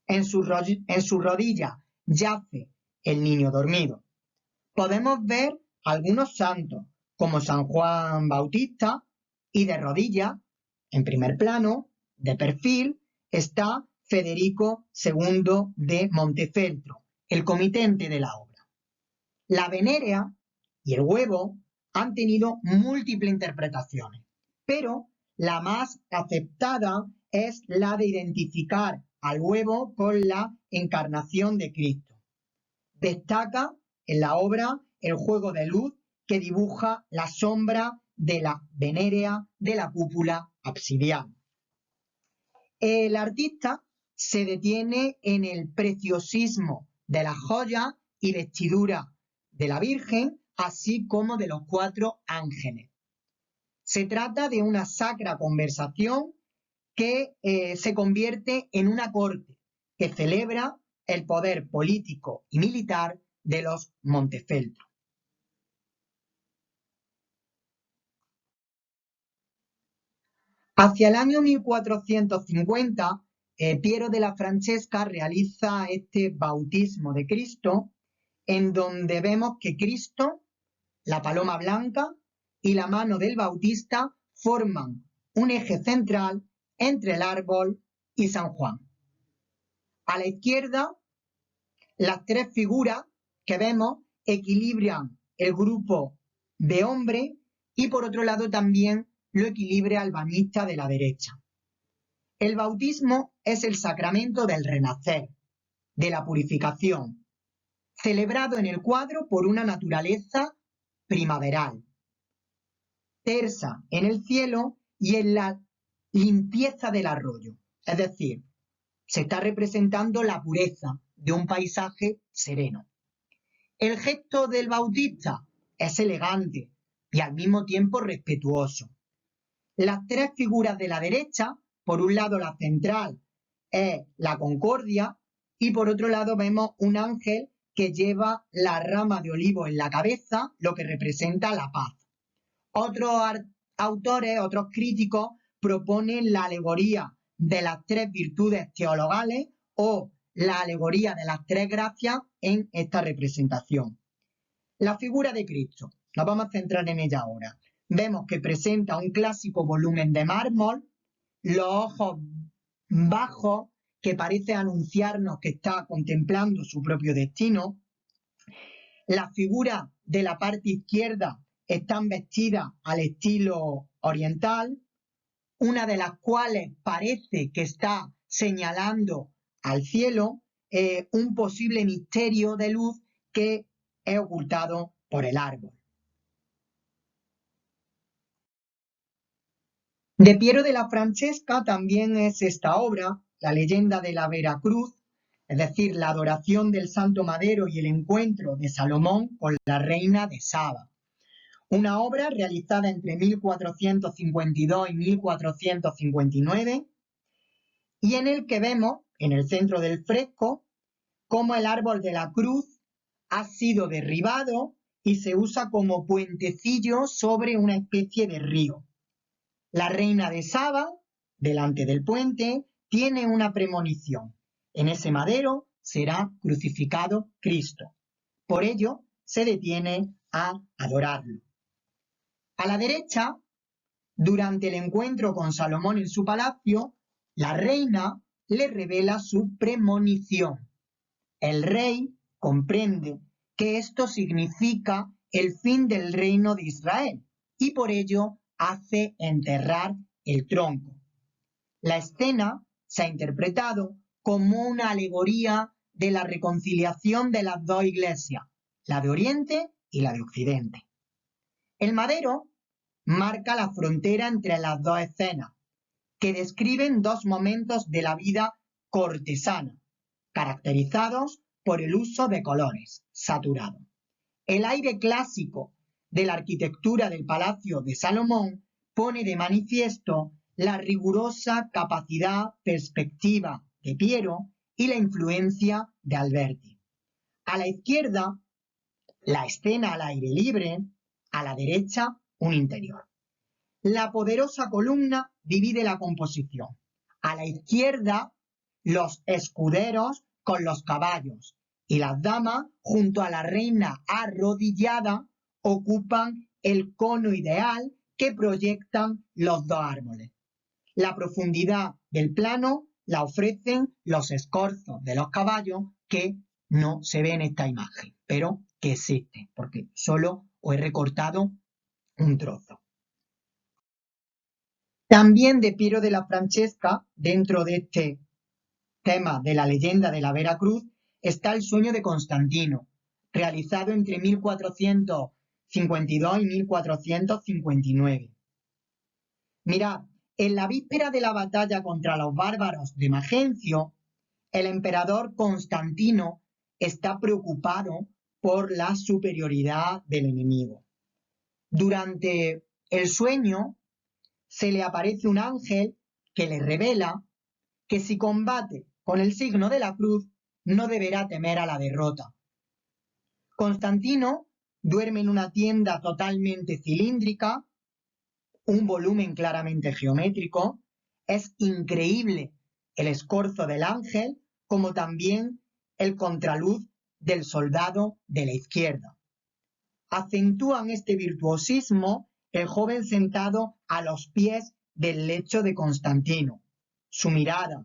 En su rodilla yace el niño dormido. Podemos ver algunos santos, como San Juan Bautista, y de rodillas, en primer plano, de perfil, está Federico II de Montefeltro, el comitente de la obra. La venerea y el huevo han tenido múltiples interpretaciones, pero la más aceptada es la de identificar al huevo con la encarnación de Cristo. Destaca en la obra el juego de luz que dibuja la sombra de la venérea de la cúpula absidiana. El artista se detiene en el preciosismo de las joyas y vestidura de la Virgen, así como de los 4 ángeles. Se trata de una sacra conversación que se convierte en una corte que celebra el poder político y militar de los Montefeltro. Hacia el año 1450, Piero della Francesca realiza este bautismo de Cristo, en donde vemos que Cristo, la paloma blanca y la mano del Bautista forman un eje central entre el árbol y San Juan. A la izquierda, las 3 figuras que vemos equilibran el grupo de hombres y por otro lado también lo equilibra el bañista de la derecha. El bautismo es el sacramento del renacer, de la purificación, celebrado en el cuadro por una naturaleza primaveral, tersa en el cielo y en la limpieza del arroyo, es decir, se está representando la pureza de un paisaje sereno. El gesto del bautista es elegante y al mismo tiempo respetuoso. Las 3 figuras de la derecha, por un lado la central es la concordia y por otro lado vemos un ángel que lleva la rama de olivo en la cabeza, lo que representa la paz. Otros autores, otros críticos proponen la alegoría de las 3 virtudes teologales o la alegoría de las 3 gracias en esta representación. La figura de Cristo, nos vamos a centrar en ella ahora. Vemos que presenta un clásico volumen de mármol, los ojos bajos que parece anunciarnos que está contemplando su propio destino. Las figuras de la parte izquierda están vestidas al estilo oriental, una de las cuales parece que está señalando al cielo un posible misterio de luz que es ocultado por el árbol. De Piero della Francesca también es esta obra, La leyenda de la Veracruz, es decir, la adoración del Santo Madero y el encuentro de Salomón con la reina de Saba. Una obra realizada entre 1452 y 1459 y en el que vemos, en el centro del fresco, cómo el árbol de la cruz ha sido derribado y se usa como puentecillo sobre una especie de río. La reina de Saba, delante del puente, tiene una premonición. En ese madero será crucificado Cristo. Por ello, se detiene a adorarlo. A la derecha, durante el encuentro con Salomón en su palacio, la reina le revela su premonición. El rey comprende que esto significa el fin del reino de Israel y por ello hace enterrar el tronco. La escena se ha interpretado como una alegoría de la reconciliación de las dos iglesias, la de Oriente y la de Occidente. El madero marca la frontera entre las dos escenas, que describen dos momentos de la vida cortesana, caracterizados por el uso de colores saturados. El aire clásico de la arquitectura del Palacio de Salomón pone de manifiesto la rigurosa capacidad perspectiva de Piero y la influencia de Alberti. A la izquierda, la escena al aire libre, a la derecha, un interior. La poderosa columna divide la composición. A la izquierda, los escuderos con los caballos y las damas, junto a la reina arrodillada, ocupan el cono ideal que proyectan los dos árboles. La profundidad del plano la ofrecen los escorzos de los caballos que no se ven en esta imagen, pero que existen, porque solo os he recortado un trozo. También de Piero della Francesca, dentro de este tema de la leyenda de la Veracruz, está El sueño de Constantino, realizado entre 1452 y 1459. Mirad, en la víspera de la batalla contra los bárbaros de Magencio, el emperador Constantino está preocupado por la superioridad del enemigo. Durante el sueño se le aparece un ángel que le revela que si combate con el signo de la cruz no deberá temer a la derrota. Constantino duerme en una tienda totalmente cilíndrica, un volumen claramente geométrico. Es increíble el escorzo del ángel, como también el contraluz del soldado de la izquierda. Acentúan este virtuosismo el joven sentado a los pies del lecho de Constantino. Su mirada,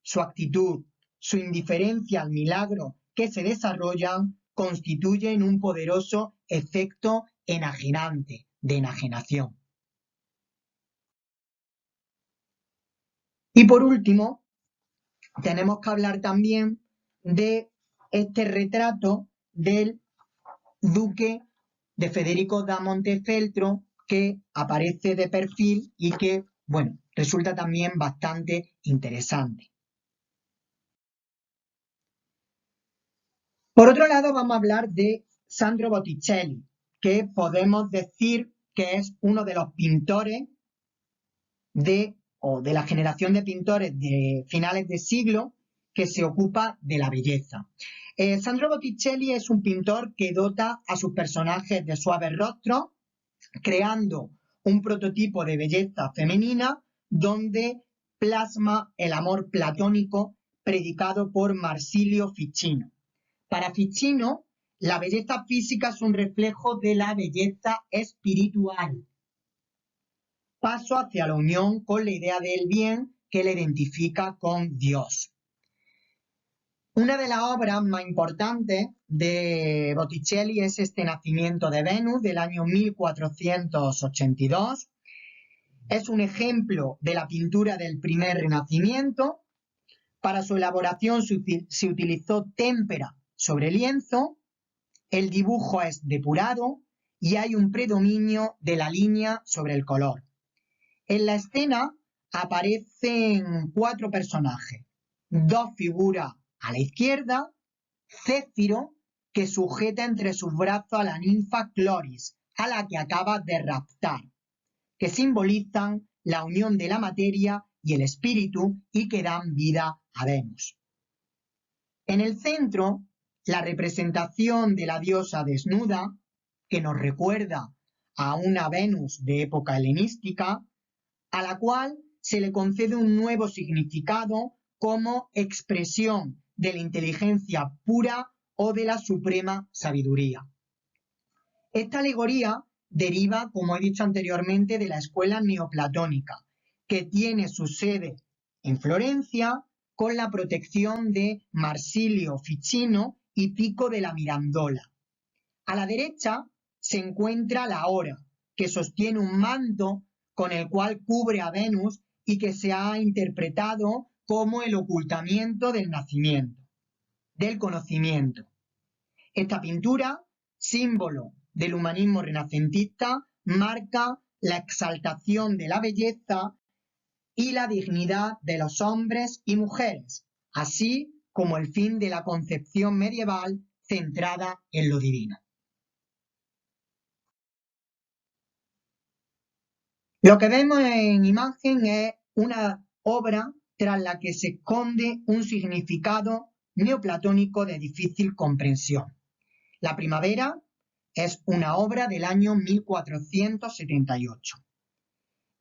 su actitud, su indiferencia al milagro que se desarrollan constituyen un poderoso efecto enajenante, de enajenación. Y por último, tenemos que hablar también de este retrato del duque de Federico da Montefeltro, que aparece de perfil y que, bueno, resulta también bastante interesante. Por otro lado, vamos a hablar de Sandro Botticelli, que podemos decir que es uno de los pintores de la generación de pintores de finales de siglo que se ocupa de la belleza. Sandro Botticelli es un pintor que dota a sus personajes de suaves rostros, creando un prototipo de belleza femenina donde plasma el amor platónico predicado por Marsilio Ficino. Para Ficino, la belleza física es un reflejo de la belleza espiritual. Paso hacia la unión con la idea del bien que le identifica con Dios. Una de las obras más importantes de Botticelli es este Nacimiento de Venus del año 1482. Es un ejemplo de la pintura del primer Renacimiento. Para su elaboración se utilizó témpera sobre lienzo, el dibujo es depurado y hay un predominio de la línea sobre el color. En la escena aparecen 4 personajes, 2 figuras A la izquierda, Céfiro, que sujeta entre sus brazos a la ninfa Cloris, a la que acaba de raptar, que simbolizan la unión de la materia y el espíritu y que dan vida a Venus. En el centro, la representación de la diosa desnuda, que nos recuerda a una Venus de época helenística, a la cual se le concede un nuevo significado como expresión de la inteligencia pura o de la suprema sabiduría. Esta alegoría deriva, como he dicho anteriormente, de la escuela neoplatónica, que tiene su sede en Florencia con la protección de Marsilio Ficino y Pico de la Mirandola. A la derecha se encuentra la Hora, que sostiene un manto con el cual cubre a Venus y que se ha interpretado como el ocultamiento del nacimiento, del conocimiento. Esta pintura, símbolo del humanismo renacentista, marca la exaltación de la belleza y la dignidad de los hombres y mujeres, así como el fin de la concepción medieval centrada en lo divino. Lo que vemos en imagen es una obra tras la que se esconde un significado neoplatónico de difícil comprensión. La primavera es una obra del año 1478.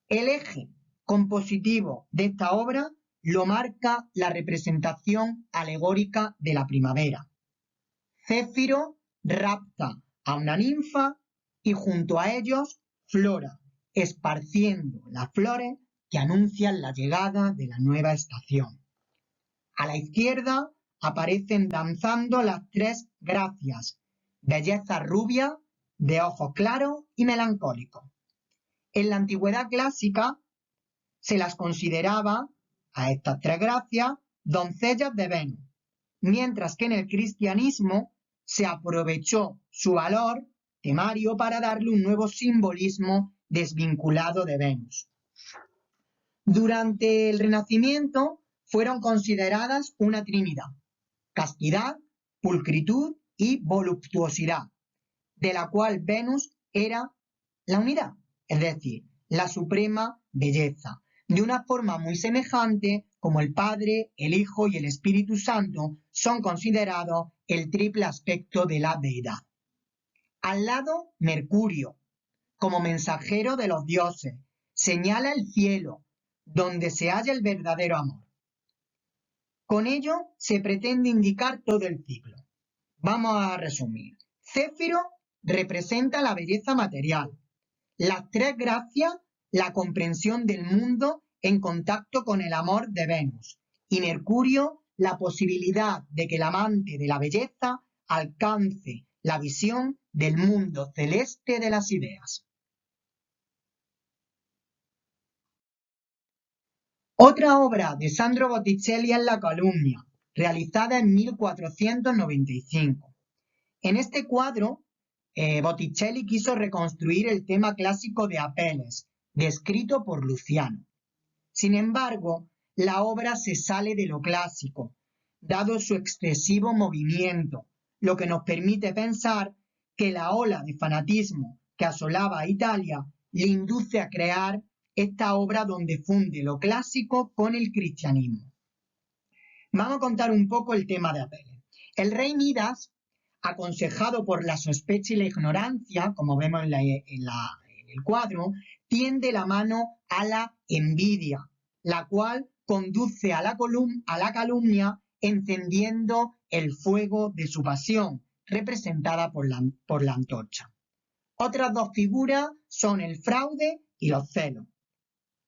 El eje compositivo de esta obra lo marca la representación alegórica de la primavera. Céfiro rapta a una ninfa y junto a ellos Flora, esparciendo las flores que anuncian la llegada de la nueva estación. A la izquierda aparecen danzando las tres gracias, belleza rubia, de ojos claros y melancólicos. En la antigüedad clásica se las consideraba, a estas tres gracias, doncellas de Venus, mientras que en el cristianismo se aprovechó su valor temario para darle un nuevo simbolismo desvinculado de Venus. Durante el Renacimiento fueron consideradas una trinidad: castidad, pulcritud y voluptuosidad, de la cual Venus era la unidad, es decir, la suprema belleza, de una forma muy semejante como el Padre, el Hijo y el Espíritu Santo son considerados el triple aspecto de la deidad. Al lado, Mercurio, como mensajero de los dioses, señala el cielo, donde se halla el verdadero amor. Con ello se pretende indicar todo el ciclo. Vamos a resumir. Céfiro representa la belleza material. Las tres gracias, la comprensión del mundo en contacto con el amor de Venus. Y Mercurio, la posibilidad de que el amante de la belleza alcance la visión del mundo celeste de las ideas. Otra obra de Sandro Botticelli es La calumnia, realizada en 1495. En este cuadro, Botticelli quiso reconstruir el tema clásico de Apeles, descrito por Luciano. Sin embargo, la obra se sale de lo clásico, dado su excesivo movimiento, lo que nos permite pensar que la ola de fanatismo que asolaba a Italia le induce a crear esta obra donde funde lo clásico con el cristianismo. Vamos a contar un poco el tema de Apeles. El rey Midas, aconsejado por la sospecha y la ignorancia, como vemos en el cuadro, tiende la mano a la envidia, la cual conduce a la calumnia encendiendo el fuego de su pasión, representada por la antorcha. Otras dos figuras son el fraude y los celos.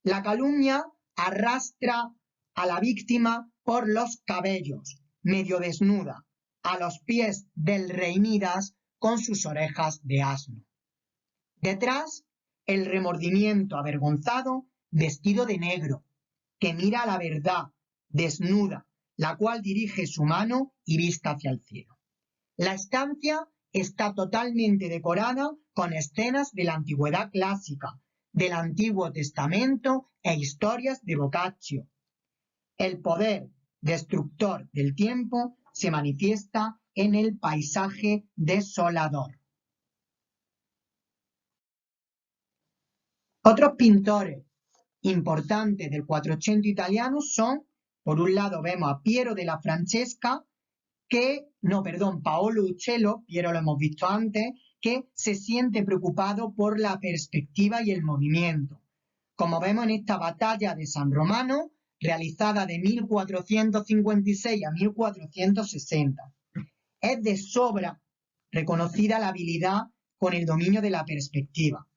La calumnia arrastra a la víctima por los cabellos, medio desnuda, a los pies del rey Midas con sus orejas de asno. Detrás, el remordimiento avergonzado, vestido de negro, que mira a la verdad, desnuda, la cual dirige su mano y vista hacia el cielo. La estancia está totalmente decorada con escenas de la antigüedad clásica, del Antiguo Testamento e historias de Boccaccio. El poder destructor del tiempo, se manifiesta en el paisaje desolador. Otros pintores importantes del Quattrocento italiano son, por un lado vemos a Piero della Francesca, Paolo Uccello, Piero lo hemos visto antes, que se siente preocupado por la perspectiva y el movimiento. Como vemos en esta batalla de San Romano, realizada de 1456 a 1460. Es de sobra reconocida la habilidad con el dominio de la perspectiva.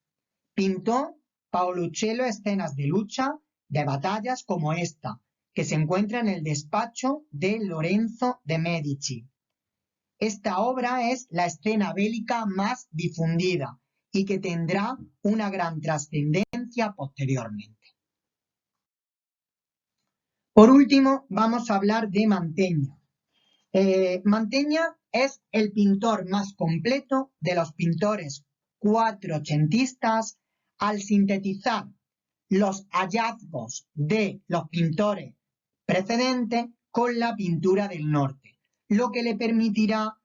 Pintó Paolo Uccello escenas de lucha, de batallas como esta, que se encuentra en el despacho de Lorenzo de Medici. Esta obra es la escena bélica más difundida y que tendrá una gran trascendencia posteriormente. Por último, vamos a hablar de Mantegna. Mantegna es el pintor más completo de los pintores cuatrocentistas al sintetizar los hallazgos de los pintores precedentes con la pintura del norte, lo que le permitirá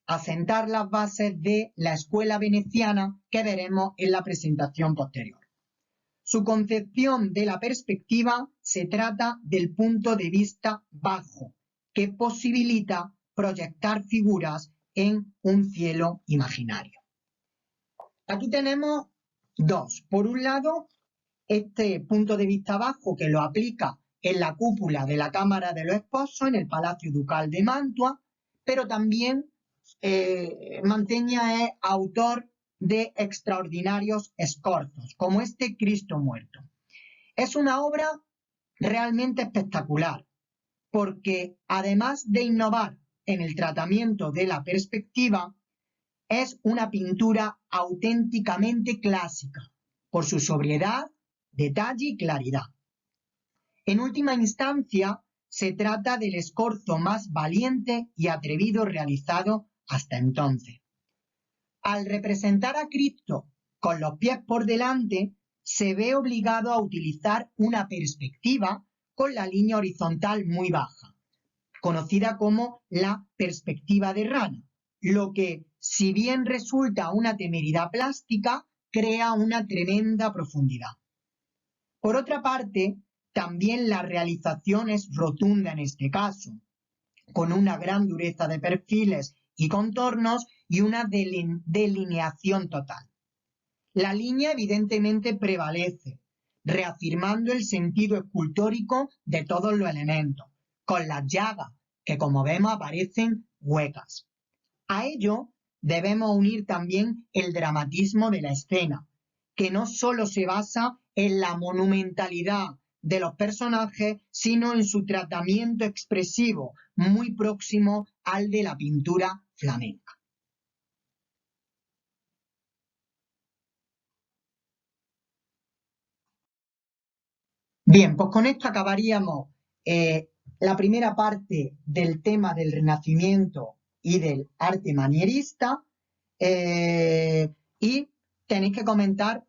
asentar las bases de la escuela veneciana que veremos en la presentación posterior. Su concepción de la perspectiva se trata del punto de vista bajo, que posibilita proyectar figuras en un cielo imaginario. Aquí tenemos dos. Por un lado, este punto de vista bajo que lo aplica en la cúpula de la Cámara de los Esposos en el Palacio Ducal de Mantua, pero también Mantegna es autor de extraordinarios escorzos, como este Cristo muerto. Es una obra realmente espectacular, porque además de innovar en el tratamiento de la perspectiva, es una pintura auténticamente clásica, por su sobriedad, detalle y claridad. En última instancia, se trata del escorzo más valiente y atrevido realizado hasta entonces. Al representar a Cristo con los pies por delante, se ve obligado a utilizar una perspectiva con la línea horizontal muy baja, conocida como la perspectiva de rana, lo que, si bien resulta una temeridad plástica, crea una tremenda profundidad. Por otra parte, también la realización es rotunda en este caso, con una gran dureza de perfiles y contornos y una delineación total. La línea evidentemente prevalece, reafirmando el sentido escultórico de todos los elementos, con las llagas que, como vemos, aparecen huecas. A ello debemos unir también el dramatismo de la escena, que no solo se basa en la monumentalidad de los personajes, sino en su tratamiento expresivo, muy próximo al de la pintura flamenca. Bien, pues con esto acabaríamos la primera parte del tema del Renacimiento y del arte manierista, y tenéis que comentar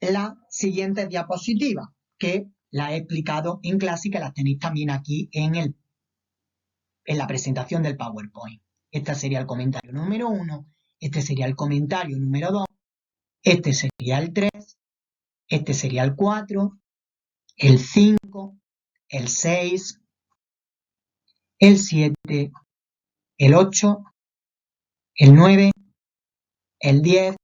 la siguiente diapositiva, que la he explicado en clase y que las tenéis también aquí en la presentación del PowerPoint. Este sería el comentario número 1, este sería el comentario número 2, este sería el 3, este sería el 4, el 5, el 6, el 7, el 8, el 9, el 10,